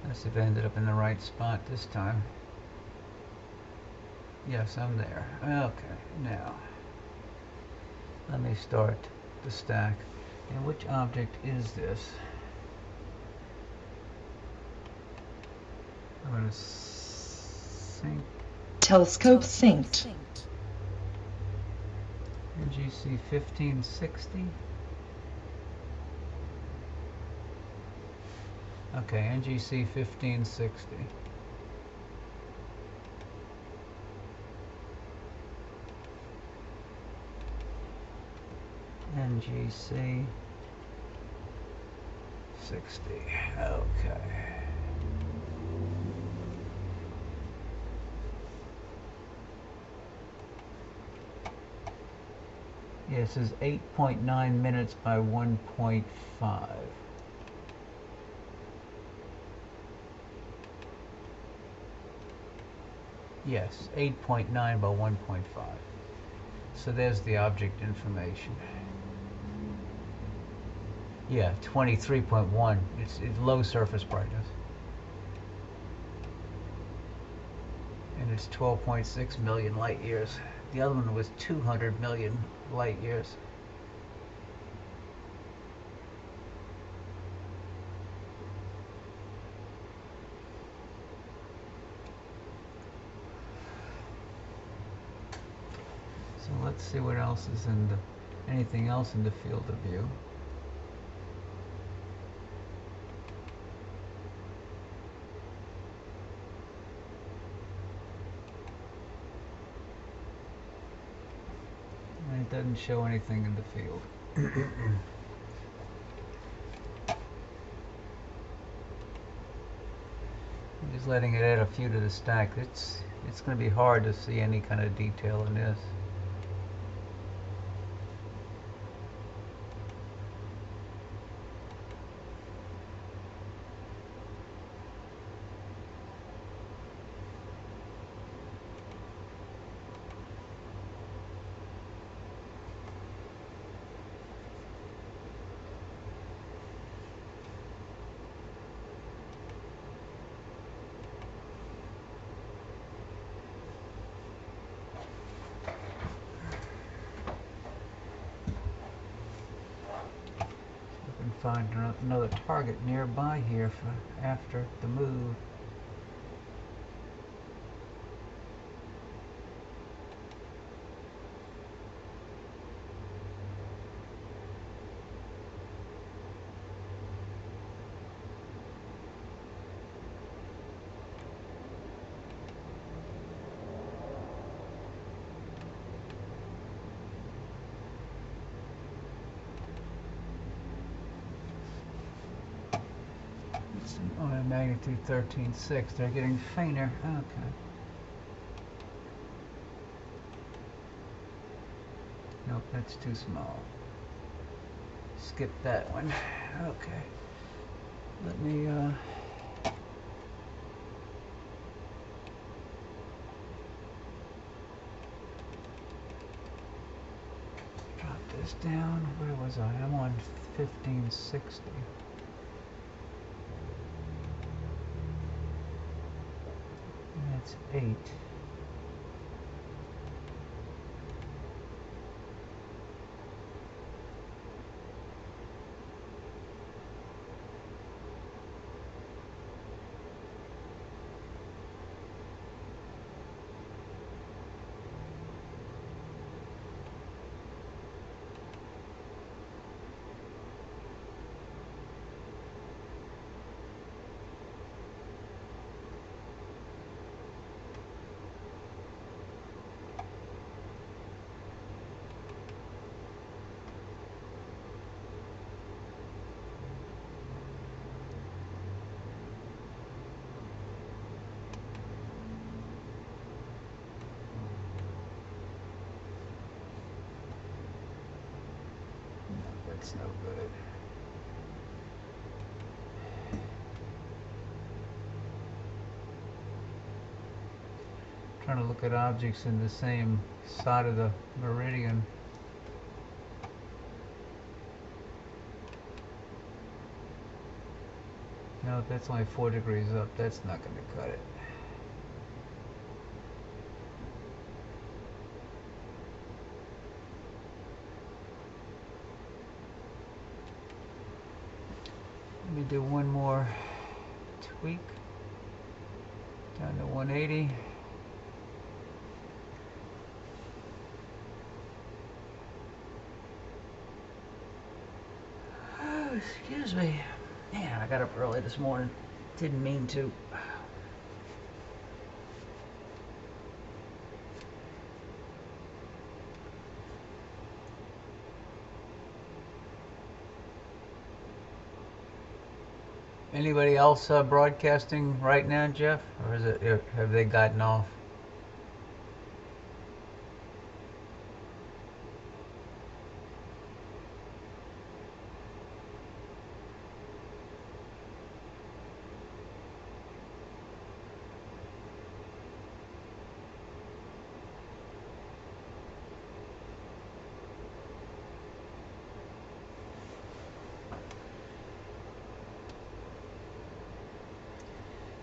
Must have ended up in the right spot this time. Yes, I'm there. Okay, now let me start the stack. And which object is this? I'm going to sync. Telescope synced. NGC 1560. Okay, NGC 1560. NGC 60. Okay. Yeah, this is 8.9 minutes by 1.5. Yes, 8.9 by 1.5. So there's the object information. Yeah, 23.1. It's low surface brightness. And it's 12.6 million light years. The other one was 200 million light years. So let's see what else is in the, anything else in the field of view. didn't show anything in the field. I'm just letting it add a few to the stack. It's going to be hard to see any kind of detail in this. Find another target nearby here for after the move. Oh, magnitude 13.6. They're getting fainter. Okay. Nope, that's too small. Skip that one. Okay. Let me drop this down. Where was I? I'm on 1560. That's 8. That's no good. Trying to look at objects in the same side of the meridian. No, that's only 4 degrees up. That's not going to cut it. Let me do one more tweak down to 180. Oh, excuse me. Man, I got up early this morning. Didn't mean to. Anybody else broadcasting right now, Jeff? Or is it, have they gotten off?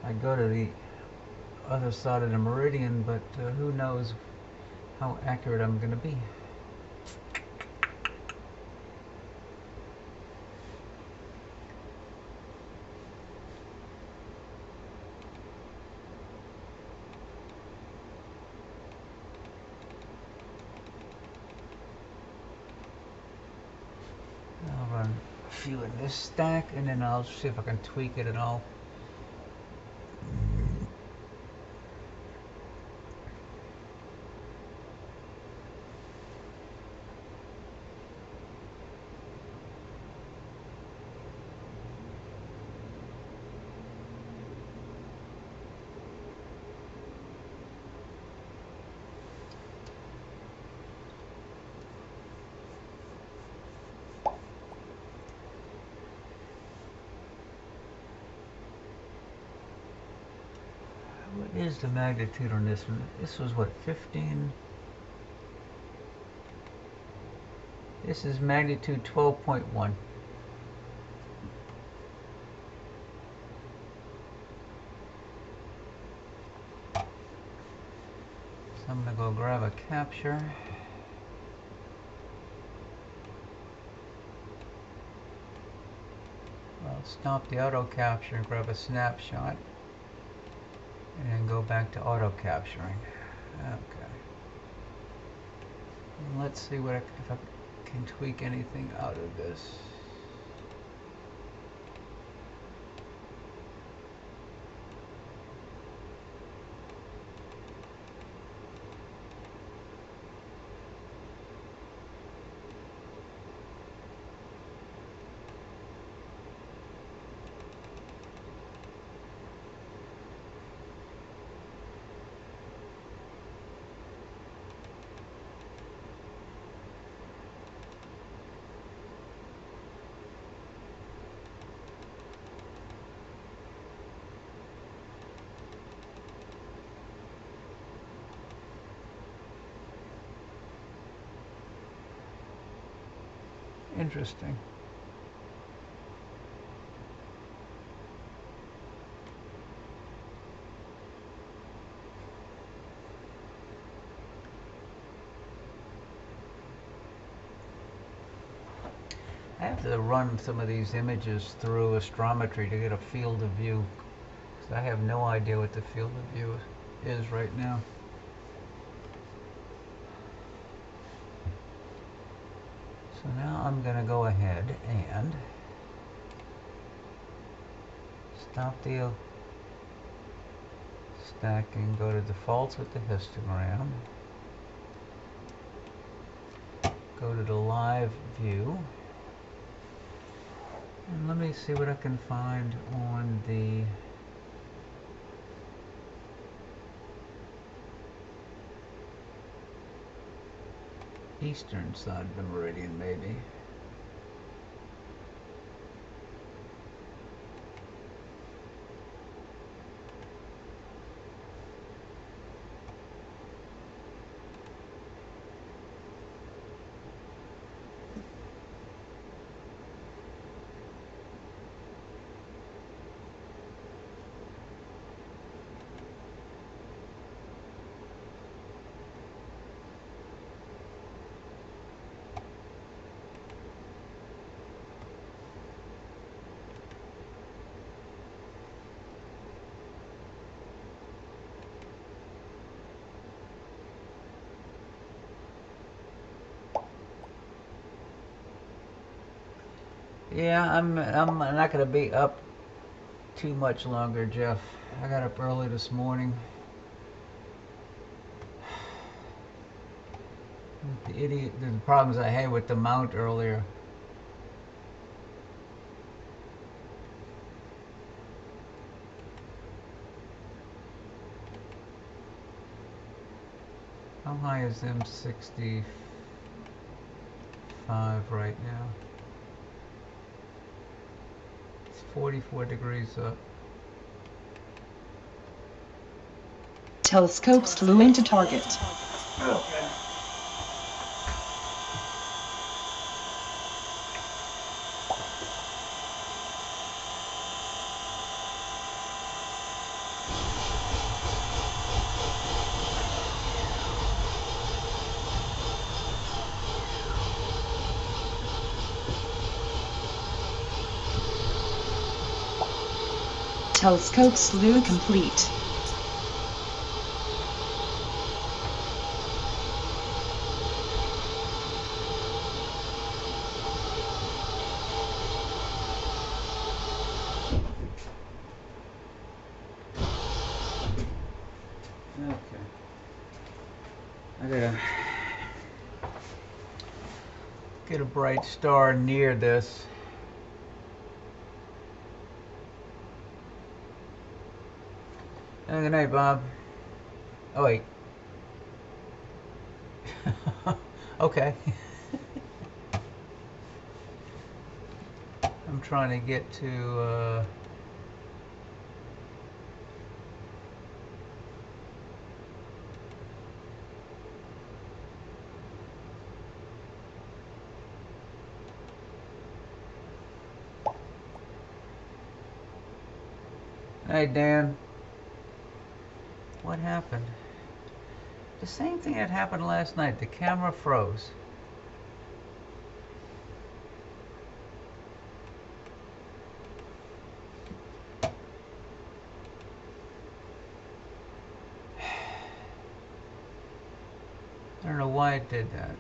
I go to the other side of the meridian, but who knows how accurate I'm going to be. I'll run a few in this stack, and then I'll see if I can tweak it at all. What is the magnitude on this one? This was what, 15? This is magnitude 12.1. So I'm gonna go grab a capture. I'll stop the auto capture and grab a snapshot and then go back to auto capturing. Okay. And let's see what if I can tweak anything out of this. Interesting. I have to run some of these images through astrometry to get a field of view, because I have no idea what the field of view is right now. So now I'm going to go ahead and stop the stacking, go to defaults with the histogram, go to the live view, and let me see what I can find on the eastern side of the meridian, maybe. Yeah, I'm not gonna be up too much longer, Jeff. I got up early this morning. The problems I had with the mount earlier. How high is M65 right now? It's 44 degrees up. Telescope slew into target. Okay. Telescope slew complete. Okay. I gotta get a bright star near this. Good night, Bob. Oh, wait. Okay. I'm trying to get to Hey Dan, what happened? The same thing that happened last night. The camera froze. I don't know why it did that.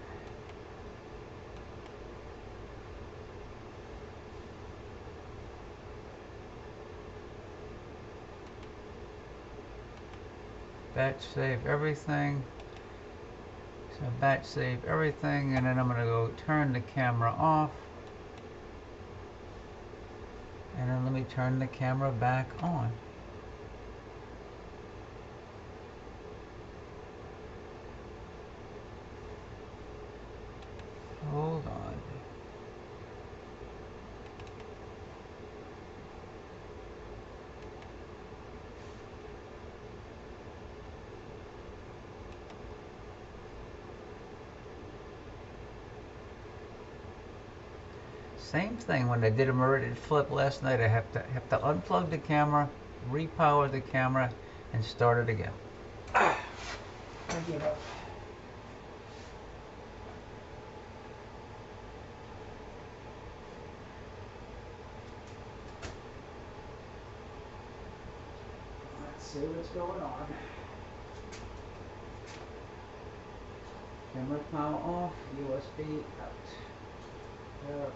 Batch save everything. So batch save everything, and then I'm gonna go turn the camera off. And then let me turn the camera back on. Hold on. Same thing when I did a meridian flip last night. I have to unplug the camera, repower the camera, and start it again. I give up. Let's see what's going on. Camera power off, USB out. Okay.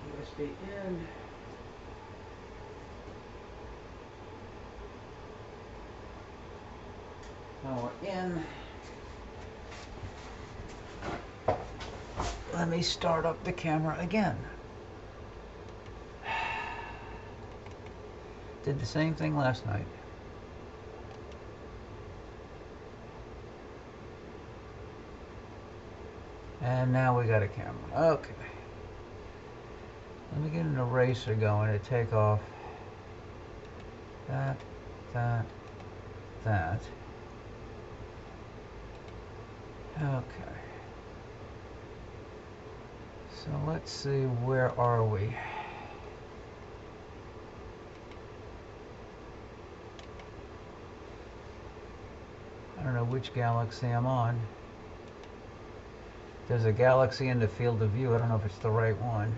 USB in. Power in. Let me start up the camera again. Did the same thing last night. And now we got a camera. Okay. Let me get an eraser going to take off that, that. Okay. So let's see, where are we? I don't know which galaxy I'm on. There's a galaxy in the field of view. I don't know if it's the right one.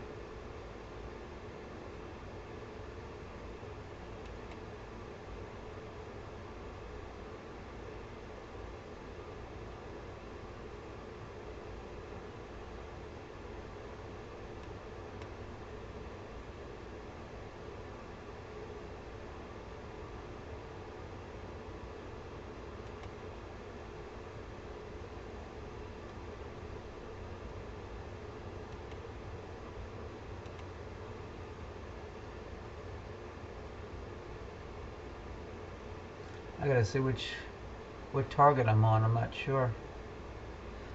I gotta see what target I'm on. I'm not sure.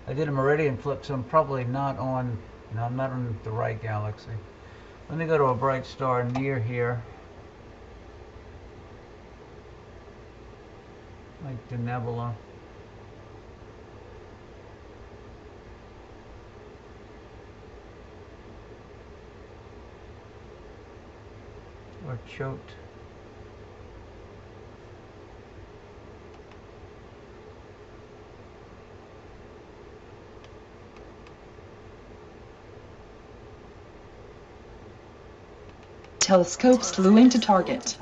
I did a meridian flip, so I'm probably not on. No, I'm not on the right galaxy. Let me go to a bright star near here, like the nebula. Or choked. Telescope slew into target.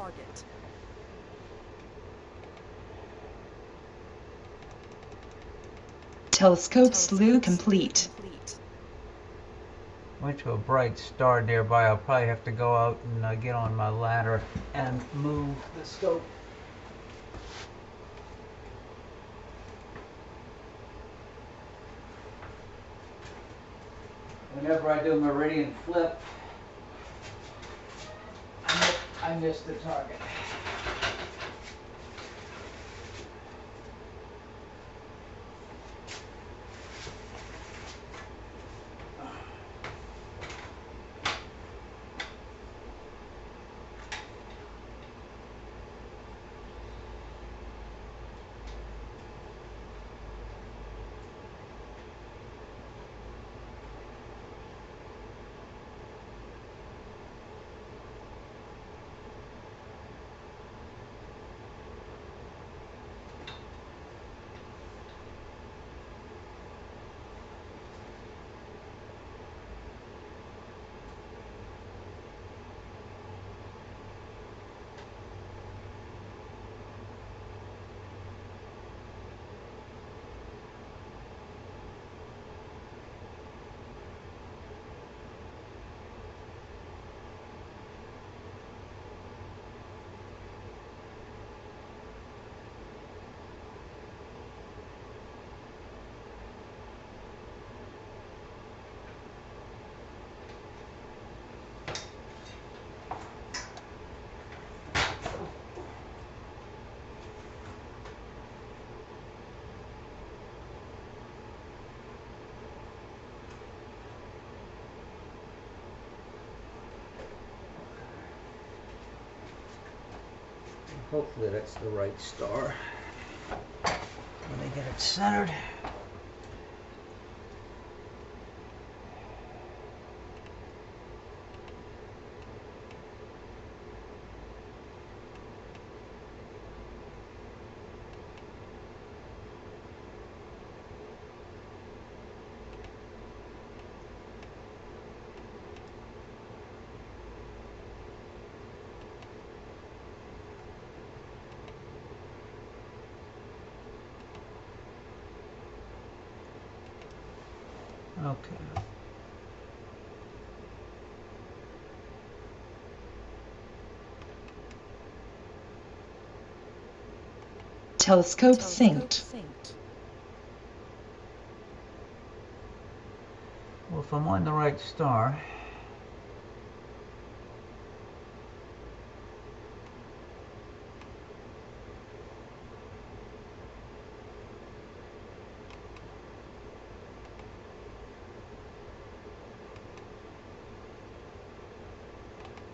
Telescope slew complete. Went to a bright star nearby. I'll probably have to go out and get on my ladder and move the scope. Whenever I do a meridian flip, I miss the target. Hopefully that's the right star. Let me get it centered. Okay. Telescope synced. Well, if I'm on the right star,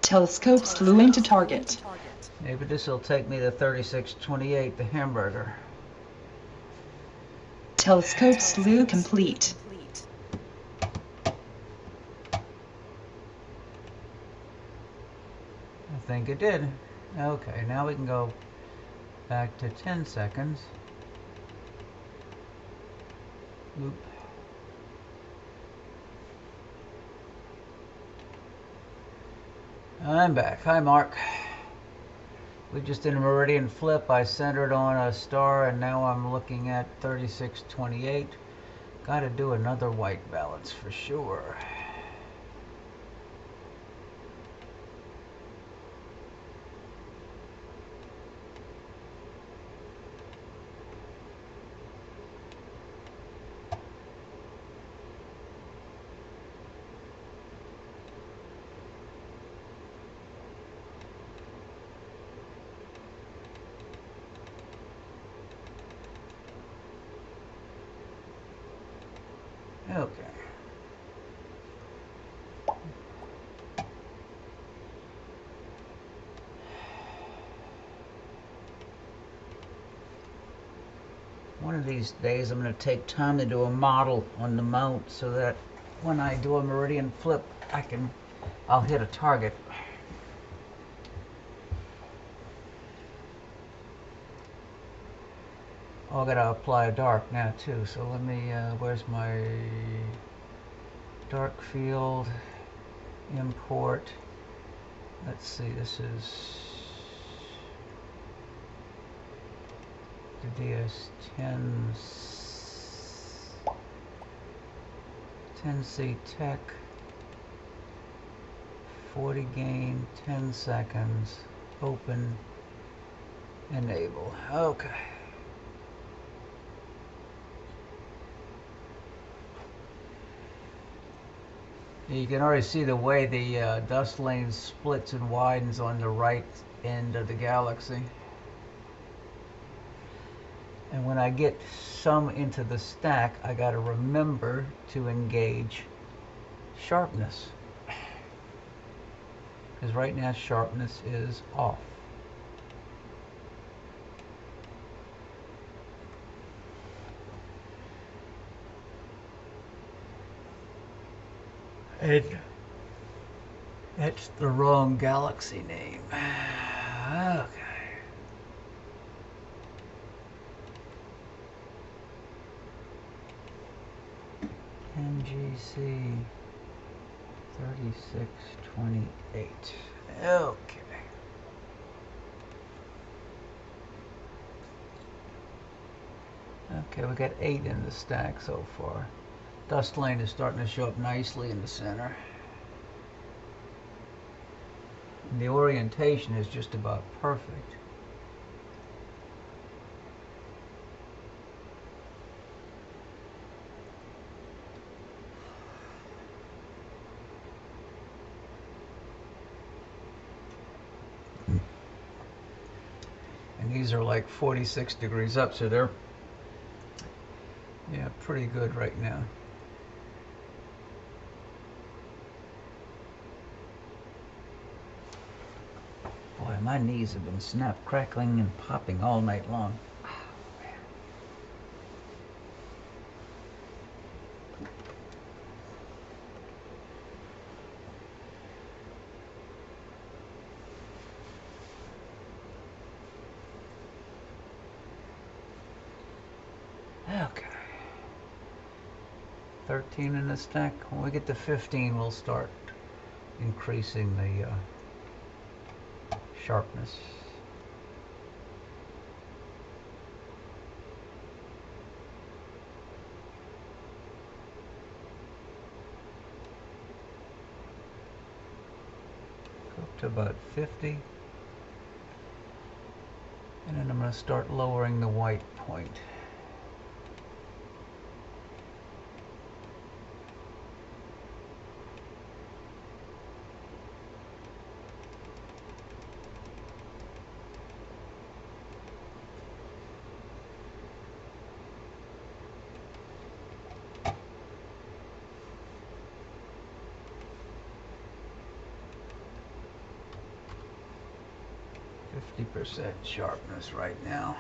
Telescope slewing to target. maybe this will take me to 3628, the hamburger. Telescope slew complete. I think it did. Okay, now we can go back to 10 seconds. Oop. I'm back. Hi, Mark. We just did a meridian flip. I centered on a star, and now I'm looking at 3628. Got to do another white balance for sure. Okay. One of these days I'm going to take time to do a model on the mount so that when I do a meridian flip, I'll hit a target. Oh, I gotta apply a dark now too. So let me, where's my dark field? Import. Let's see, this is the DS10 10C Tech. 40 gain, 10 seconds. Open. Enable. Okay. You can already see the way the dust lane splits and widens on the right end of the galaxy. And when I get some into the stack, I got to remember to engage sharpness. Because right now sharpness is off. And that's the wrong galaxy name. Okay. NGC 3628. Okay. Okay, we got 8 in the stack so far. Dust lane is starting to show up nicely in the center. And the orientation is just about perfect. And these are like 46 degrees up, so they're, yeah, pretty good right now. Boy, my knees have been snap, crackling, and popping all night long. Okay. 13 in the stack. When we get to 15, we'll start increasing the sharpness. Go up to about 50. And then I'm going to start lowering the white point. %, sharpness right now.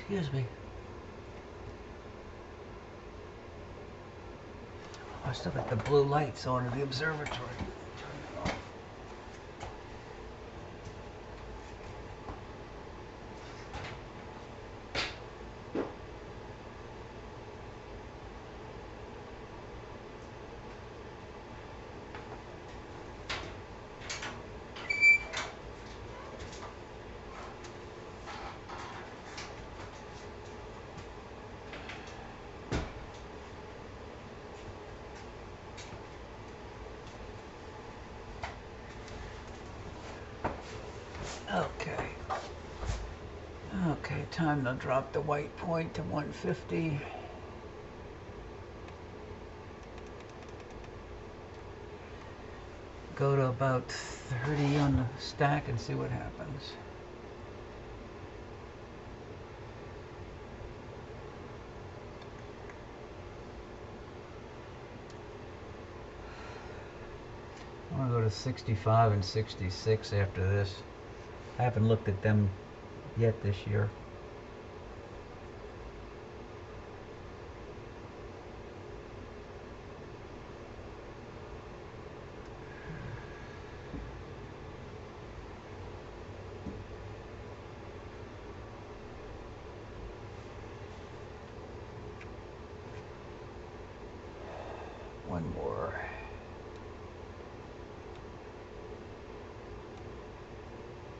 Excuse me. I still got the blue lights on in the observatory. Turn it off. Okay. Okay, time to drop the white point to 150. Go to about 30 on the stack and see what happens. I want to go to 65 and 66 after this. I haven't looked at them yet this year. One more.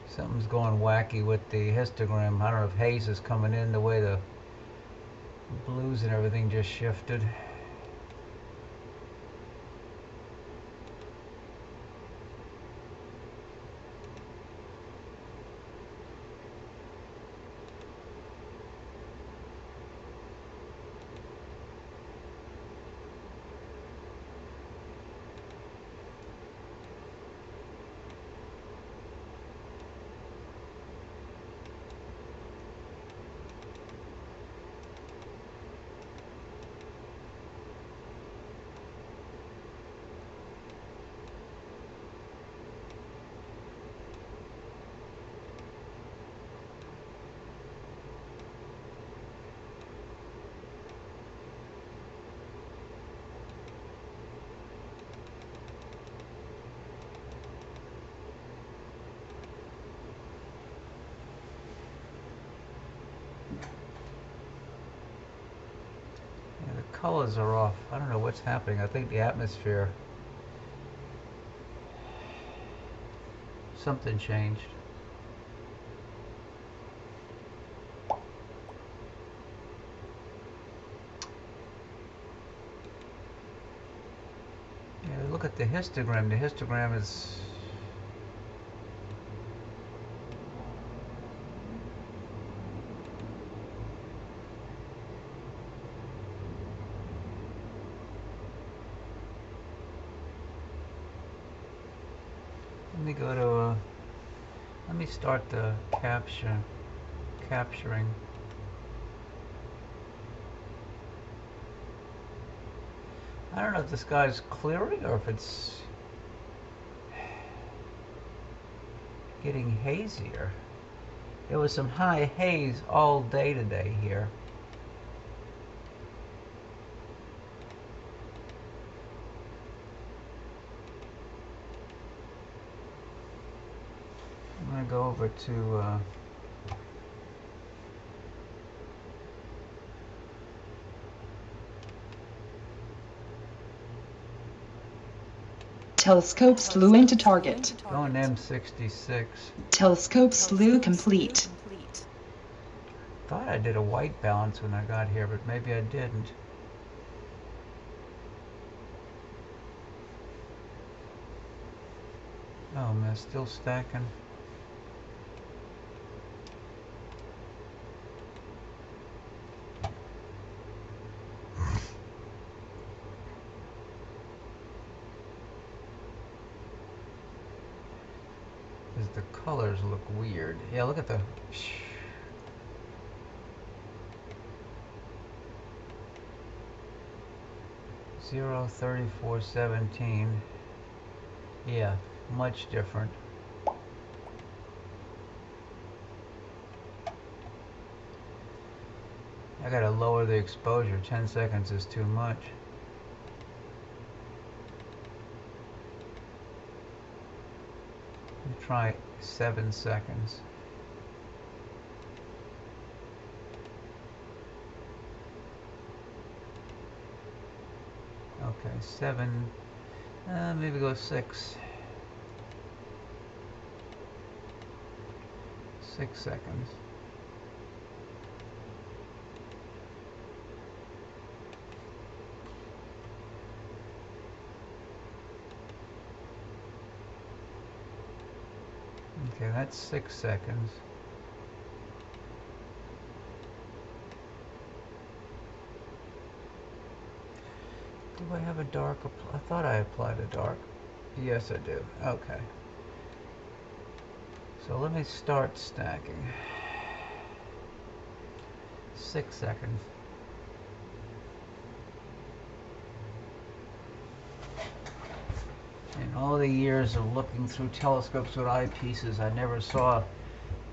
Something's going wacky with the histogram. I don't know if haze is coming in the way the blues and everything just shifted. Colors are off. I don't know what's happening. I think the atmosphere, something changed. Yeah, look at the histogram. The histogram is... Let me go to let me start the capturing. I don't know if this guy's clearing or if it's getting hazier. There was some high haze all day today here. I'm going to go over to Telescope slew into target. going M66. Telescope slew complete. Thought I did a white balance when I got here, but maybe I didn't. Oh man, still stacking. The colors look weird. Yeah, look at the... 03417. Yeah, much different. I gotta lower the exposure. 10 seconds is too much. Try 7 seconds. Okay, 7. Maybe go 6. 6 seconds. Okay, that's 6 seconds. Do I have a dark? I thought I applied a dark. Yes, I do. Okay. So let me start stacking. 6 seconds. In all the years of looking through telescopes with eyepieces, I never saw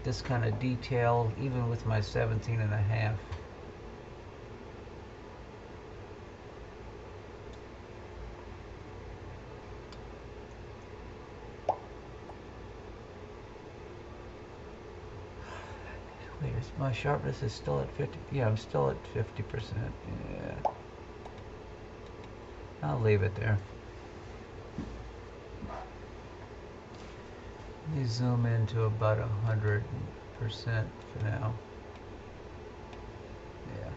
this kind of detail, even with my 17.5. Wait, my sharpness is still at 50. Yeah, I'm still at 50%. Yeah. I'll leave it there. Let me zoom into about 100% for now. Yeah.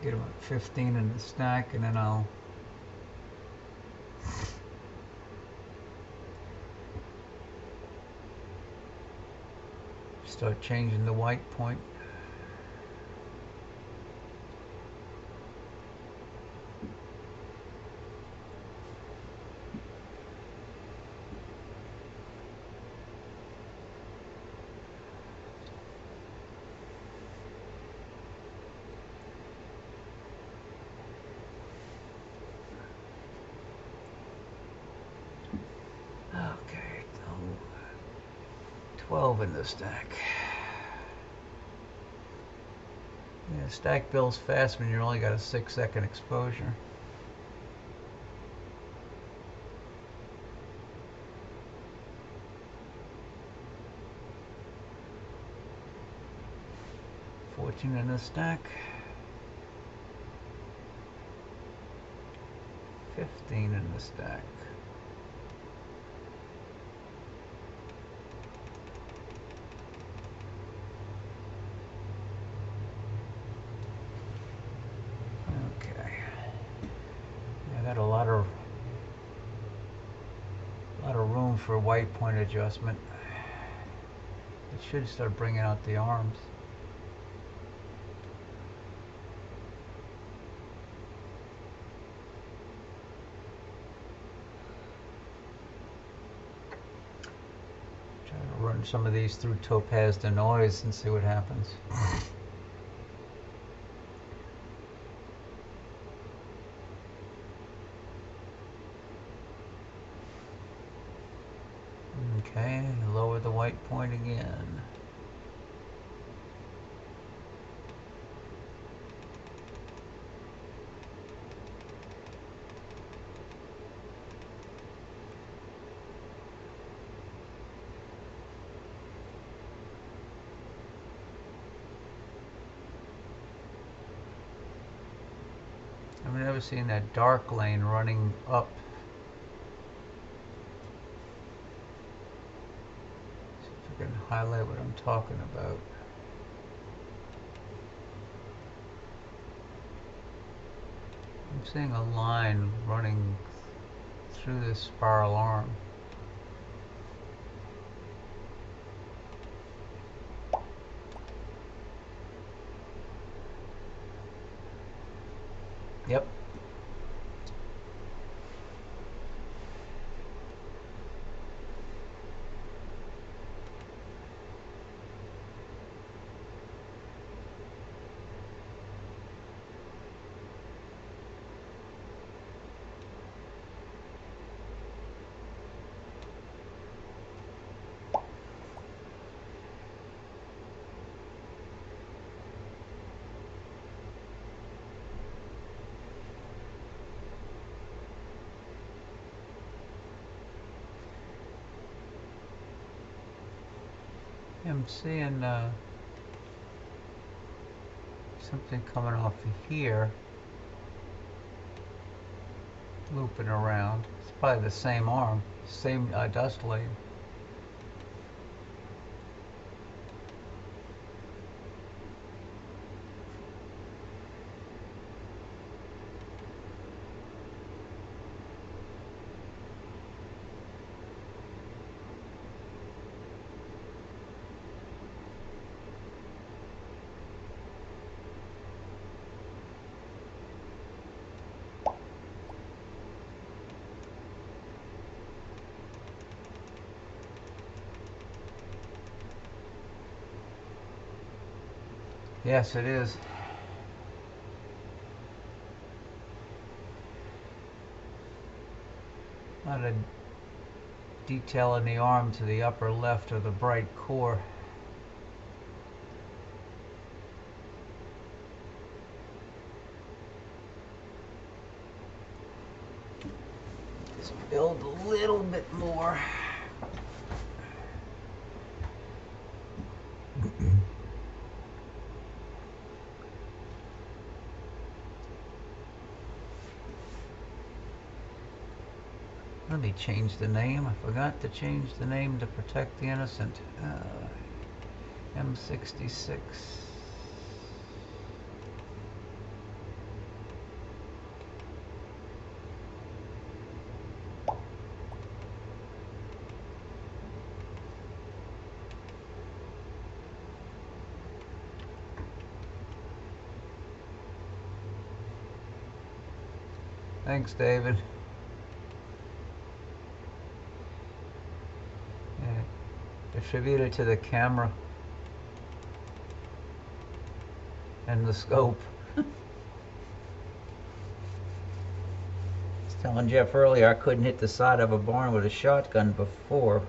Get about 15 in the stack, and then I'll start changing the white point. Okay, 12 in the stack. Yeah, stack builds fast when you only got a 6-second exposure. In the stack. 15 in the stack. got a lot of room for white point adjustment. It should start bringing out the arms. Try to run some of these through Topaz Denoise and see what happens. Okay, lower the white point again. I've never seen that dark lane running up. See if I can highlight what I'm talking about. I'm seeing a line running through this spiral arm. Yep. I'm seeing something coming off of here, looping around. It's probably the same arm, same dust lane. Yes, it is. A lot of detail in the arm to the upper left of the bright core. Just build a little bit more. Let me change the name. I forgot to change the name to protect the innocent. M66. Thanks, David. Attributed to the camera and the scope. I was telling Jeff earlier I couldn't hit the side of a barn with a shotgun before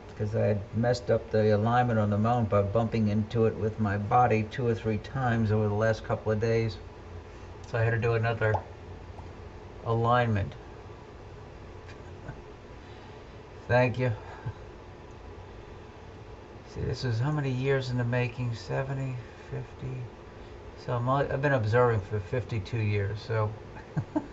because I had messed up the alignment on the mount by bumping into it with my body 2 or 3 times over the last couple of days. So I had to do another alignment. Thank you. See, this is how many years in the making? 70, 50. So I've been observing for 52 years, so. Let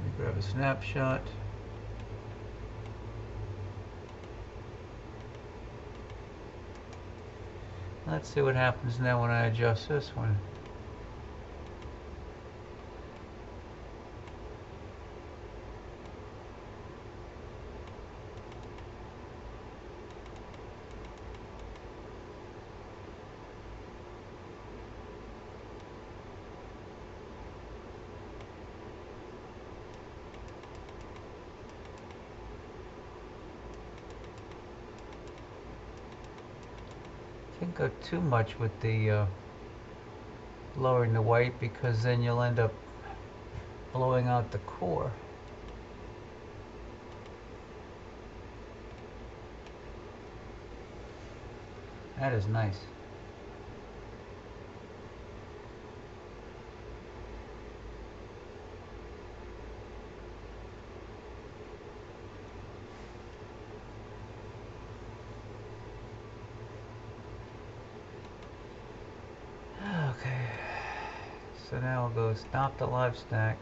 me grab a snapshot. Let's see what happens now when I adjust this one. Can't go too much with the lowering the white, because then you'll end up blowing out the core. That is nice. Okay, so now we'll go stop the live stack,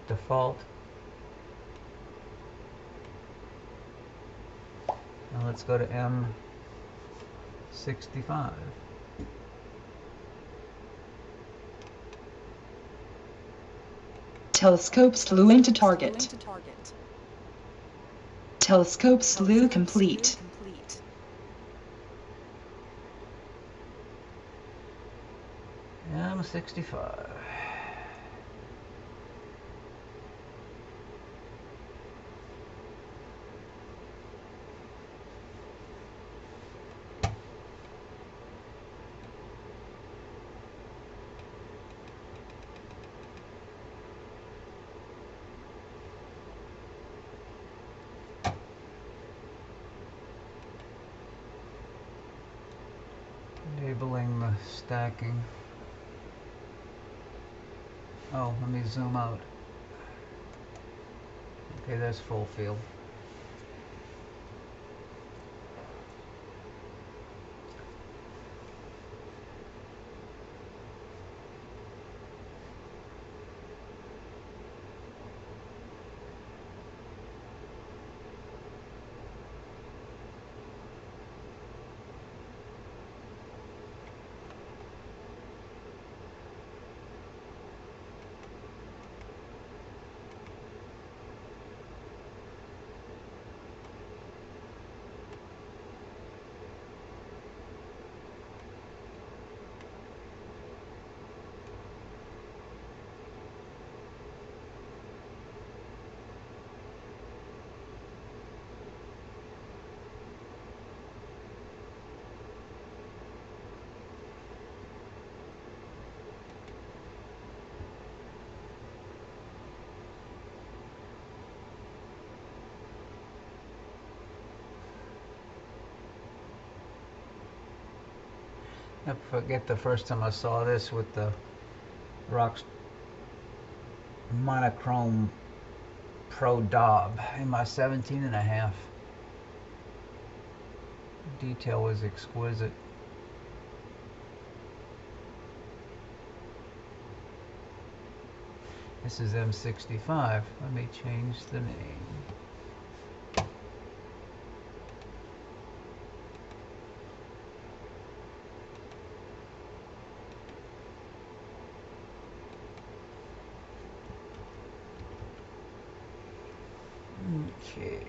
default. Now let's go to M65. Telescope slew into target. Telescope slew complete. M65. Enabling the stacking. Oh, let me zoom out. Okay, that's full field. I forget the first time I saw this with the Rock's monochrome Pro Daub in my 17.5. Detail was exquisite. This is M65. Let me change the name. Okay.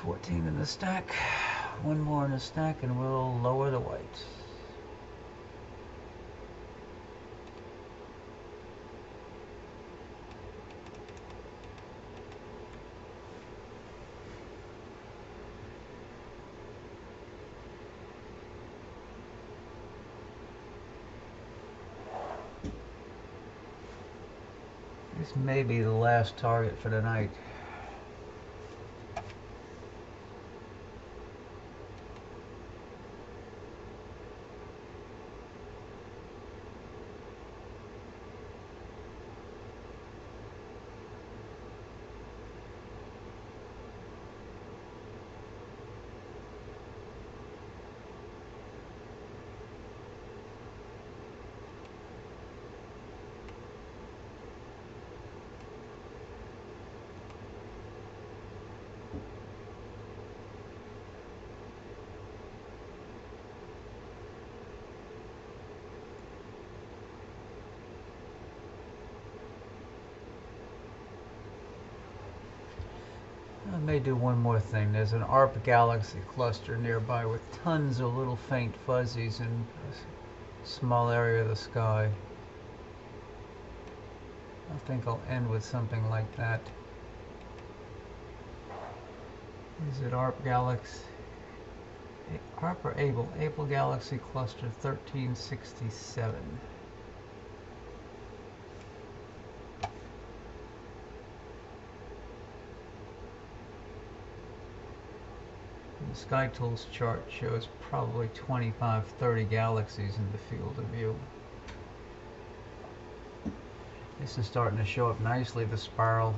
14 in the stack. One more in the stack and we'll lower the whites. This may be the last target for the night. may do one more thing. There's an ARP galaxy cluster nearby with tons of little faint fuzzies in a small area of the sky. I think I'll end with something like that. Is it ARP Galaxy? ARP or Able? Able Galaxy Cluster 1367. The Sky Tools chart shows probably 25-30 galaxies in the field of view. This is starting to show up nicely, the spiral.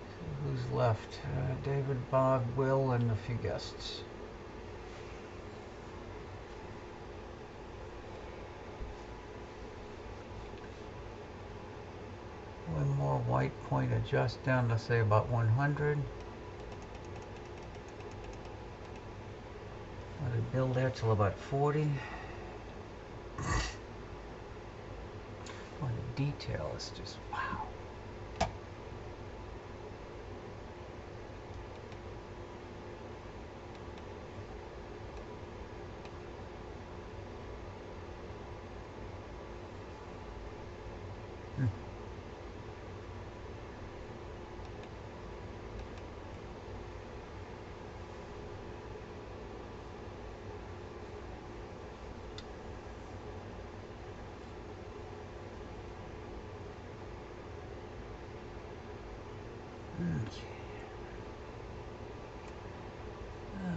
So who's left? David, Bob, Will, and a few guests. One more white point adjust down to say about 100. Let it build there till about 40. Oh, the detail is just wow.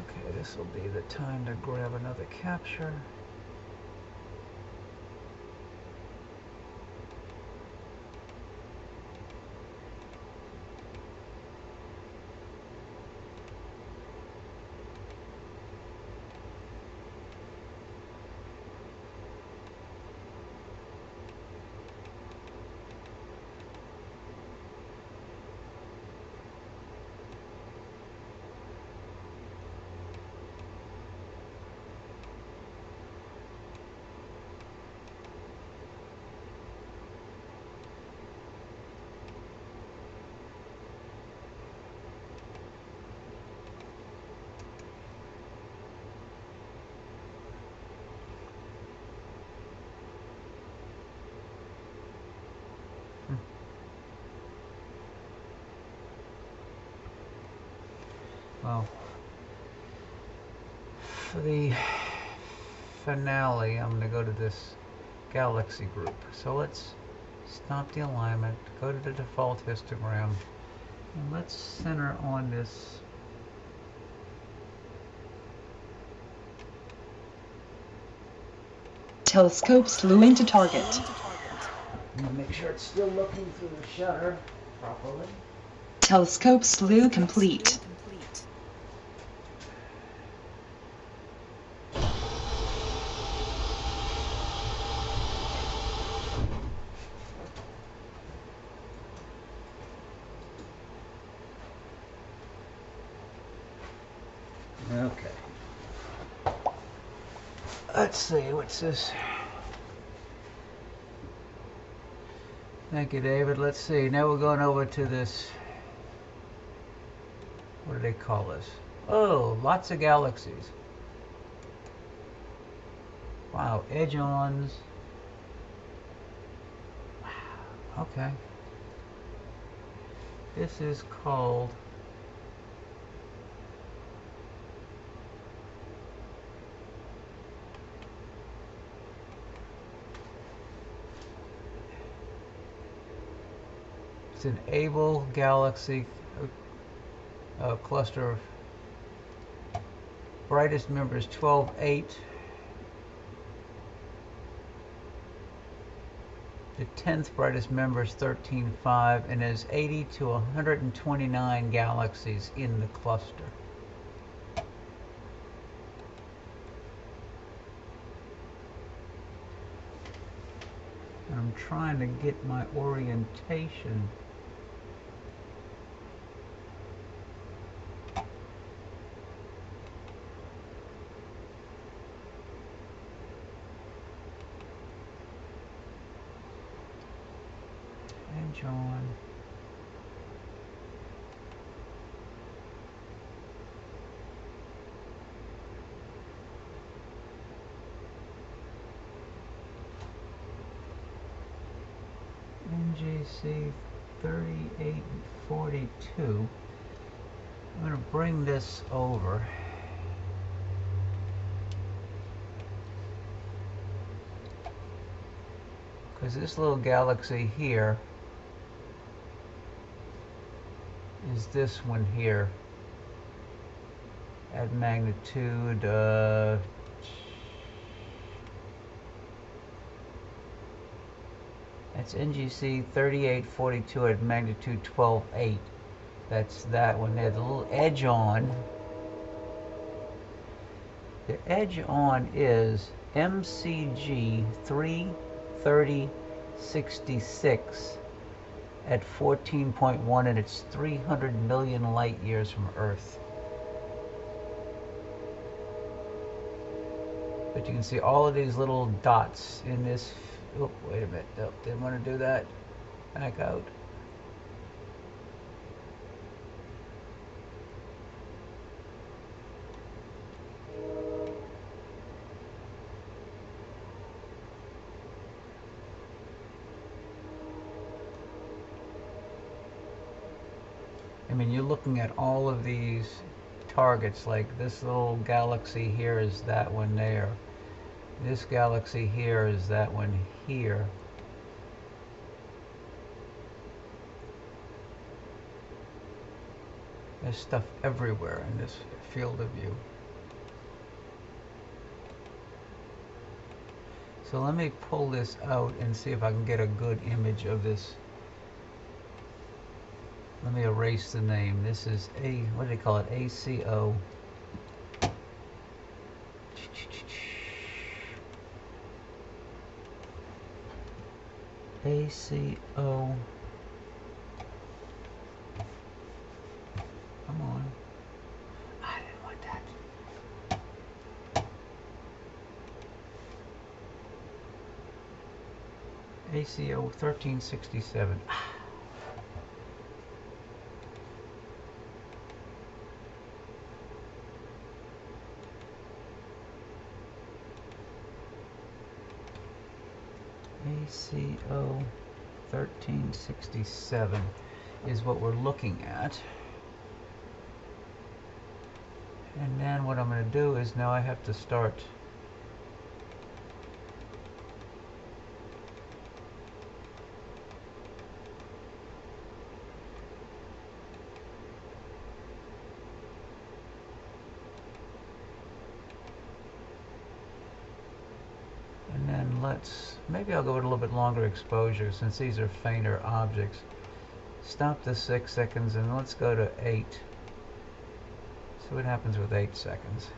Okay, this will be the time to grab another capture. Well, for the finale, I'm going to go to this galaxy group. So let's stop the alignment, go to the default histogram, and let's center on this. Telescope slew into target. I'm going to make sure it's still looking through the shutter properly. Telescope slew complete. Okay. Let's see, what's this? Thank you, David. Let's see. Now we're going over to this. What do they call this? Oh, lots of galaxies. Wow, edge-ons. Wow, okay. This is called it's an Able galaxy cluster of brightest members 12.8. The 10th brightest member is 13.5, and there's 80 to 129 galaxies in the cluster. I'm trying to get my orientation. edge on. NGC 3842. I'm going to bring this over. Because this little galaxy here is this one here at magnitude that's NGC 3842 at magnitude 12.8. That's that one there. The little edge on. The edge on is MCG 33066 at 14.1, and it's 300 million light years from Earth. But you can see all of these little dots in this. Oh, wait a minute. Nope, didn't want to do that. Back out. I mean, you're looking at all of these targets, like this little galaxy here is that one there. This galaxy here is that one here. There's stuff everywhere in this field of view. So let me pull this out and see if I can get a good image of this. Let me erase the name. This is what do they call it? ACO. ACO. Come on. I didn't want that. ACO 1367. ACO 1367 is what we're looking at. And then what I'm going to do is now I have to start maybe I'll go with a little bit longer exposure since these are fainter objects. Stop the 6 seconds and let's go to 8. See what happens with 8 seconds.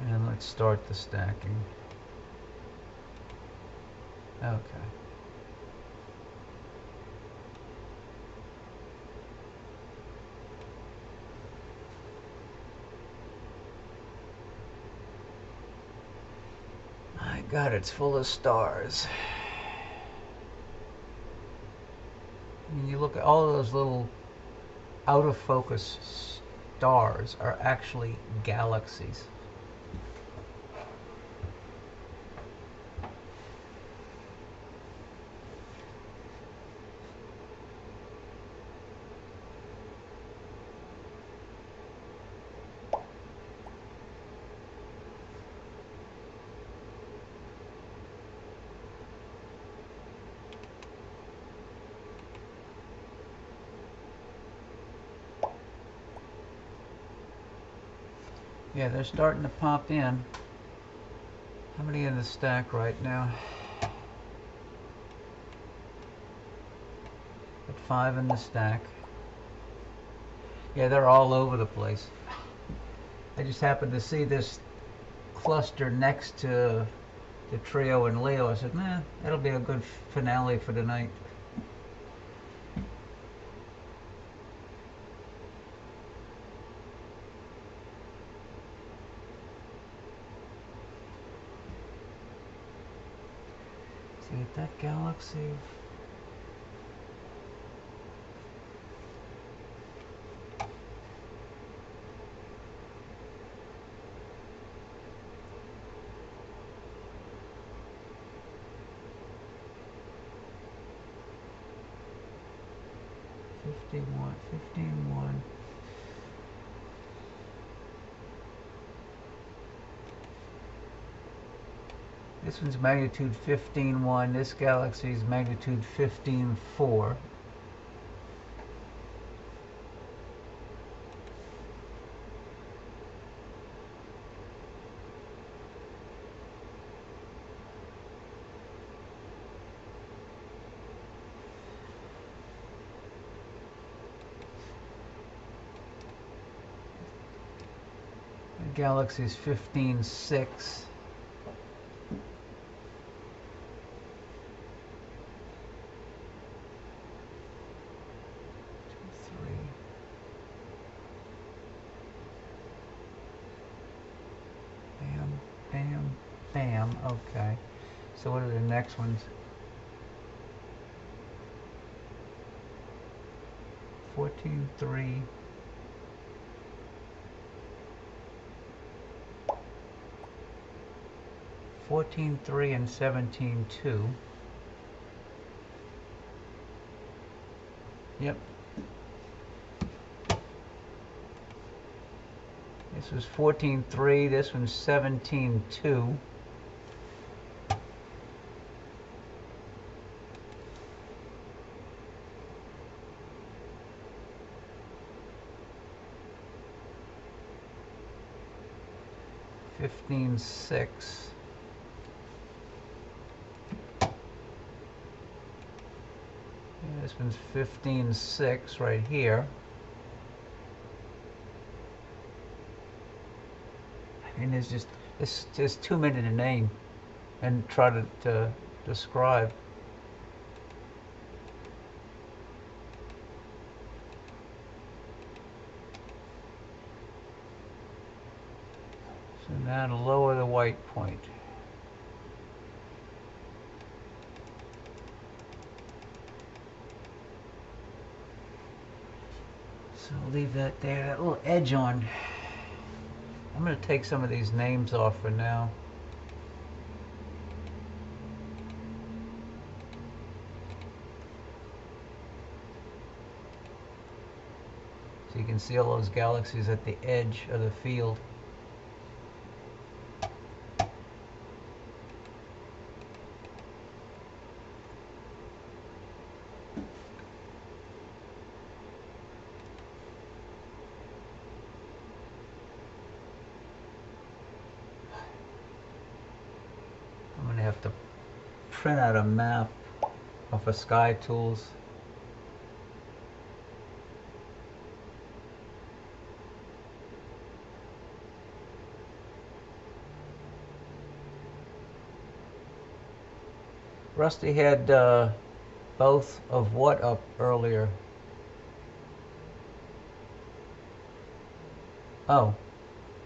And let's start the stacking. Okay. My God, it's full of stars. I mean, you look at all of those little out of focus stars are actually galaxies. Yeah, they're starting to pop in. How many in the stack right now? Got 5 in the stack. Yeah, they're all over the place. I just happened to see this cluster next to the trio and Leo. I said, nah, that'll be a good finale for tonight. investigate that galaxy. Fifteen one. This one's magnitude 15.1. This galaxy is magnitude 15.4. The galaxy is 15.6. Bam. Okay. So what are the next ones? 14.3. 14.3 and 17.2. Yep. This was 14.3. This one's 17.2. (15.6). This one's 15.6 right here. And there's just too many to name and try to describe. So now to lower the white point. So I'll leave that there, that little edge on. I'm going to take some of these names off for now. So you can see all those galaxies at the edge of the field. I'm going to have to print out a map off of Sky Tools. Rusty had both of what up earlier? Oh,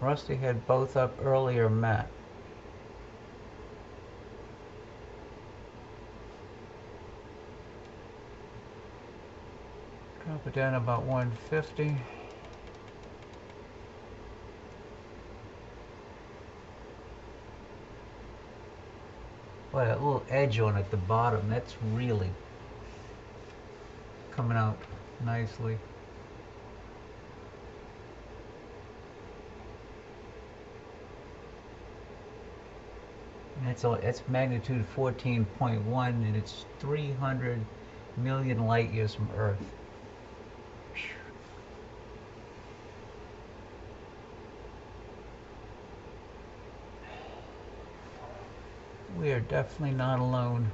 Rusty had both up earlier, Matt. Drop it down about 150. Boy, that little edge on at the bottom, that's really coming out nicely. And it's magnitude 14.1 and it's 300 million light years from Earth. We are definitely not alone.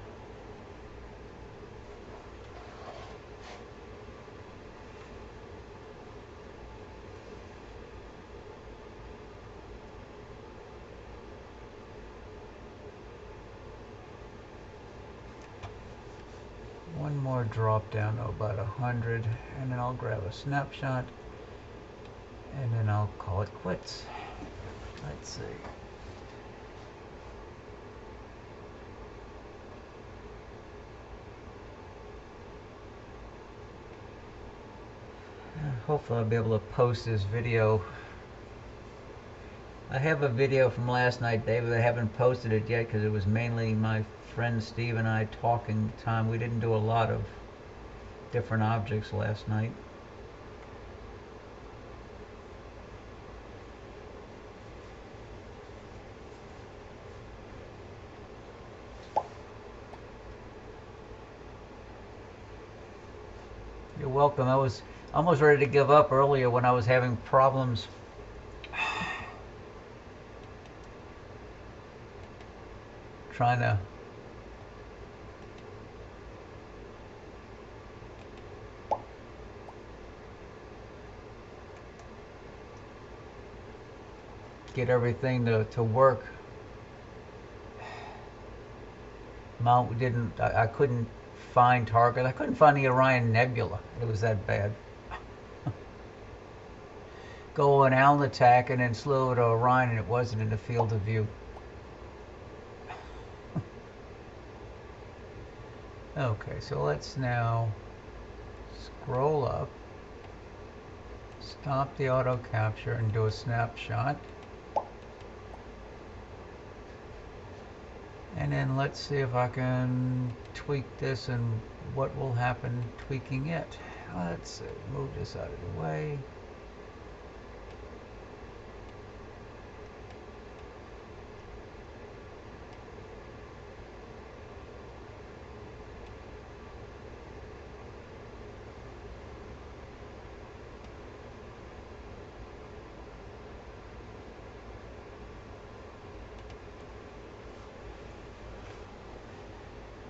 One more drop down to about 100, and then I'll grab a snapshot, and then I'll call it quits. Let's see. hopefully I'll be able to post this video. I have a video from last night, David. I haven't posted it yet because it was mainly my friend Steve and I talking time. We didn't do a lot of different objects last night. You're welcome. I was almost ready to give up earlier when I was having problems trying to get everything to work. Mount didn't, I couldn't find target. I couldn't find the Orion Nebula. It was that bad. Go an Allen attack and then slew it to Orion and it wasn't in the field of view. Okay, so let's now scroll up, stop the auto capture and do a snapshot. And then let's see if I can tweak this and what will happen tweaking it. Let's move this out of the way.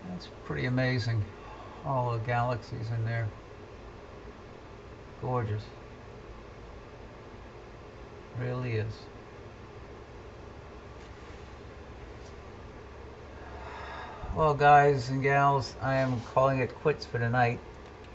That's pretty amazing. All the galaxies in there. Gorgeous. Really is. Well, guys and gals, I am calling it quits for tonight.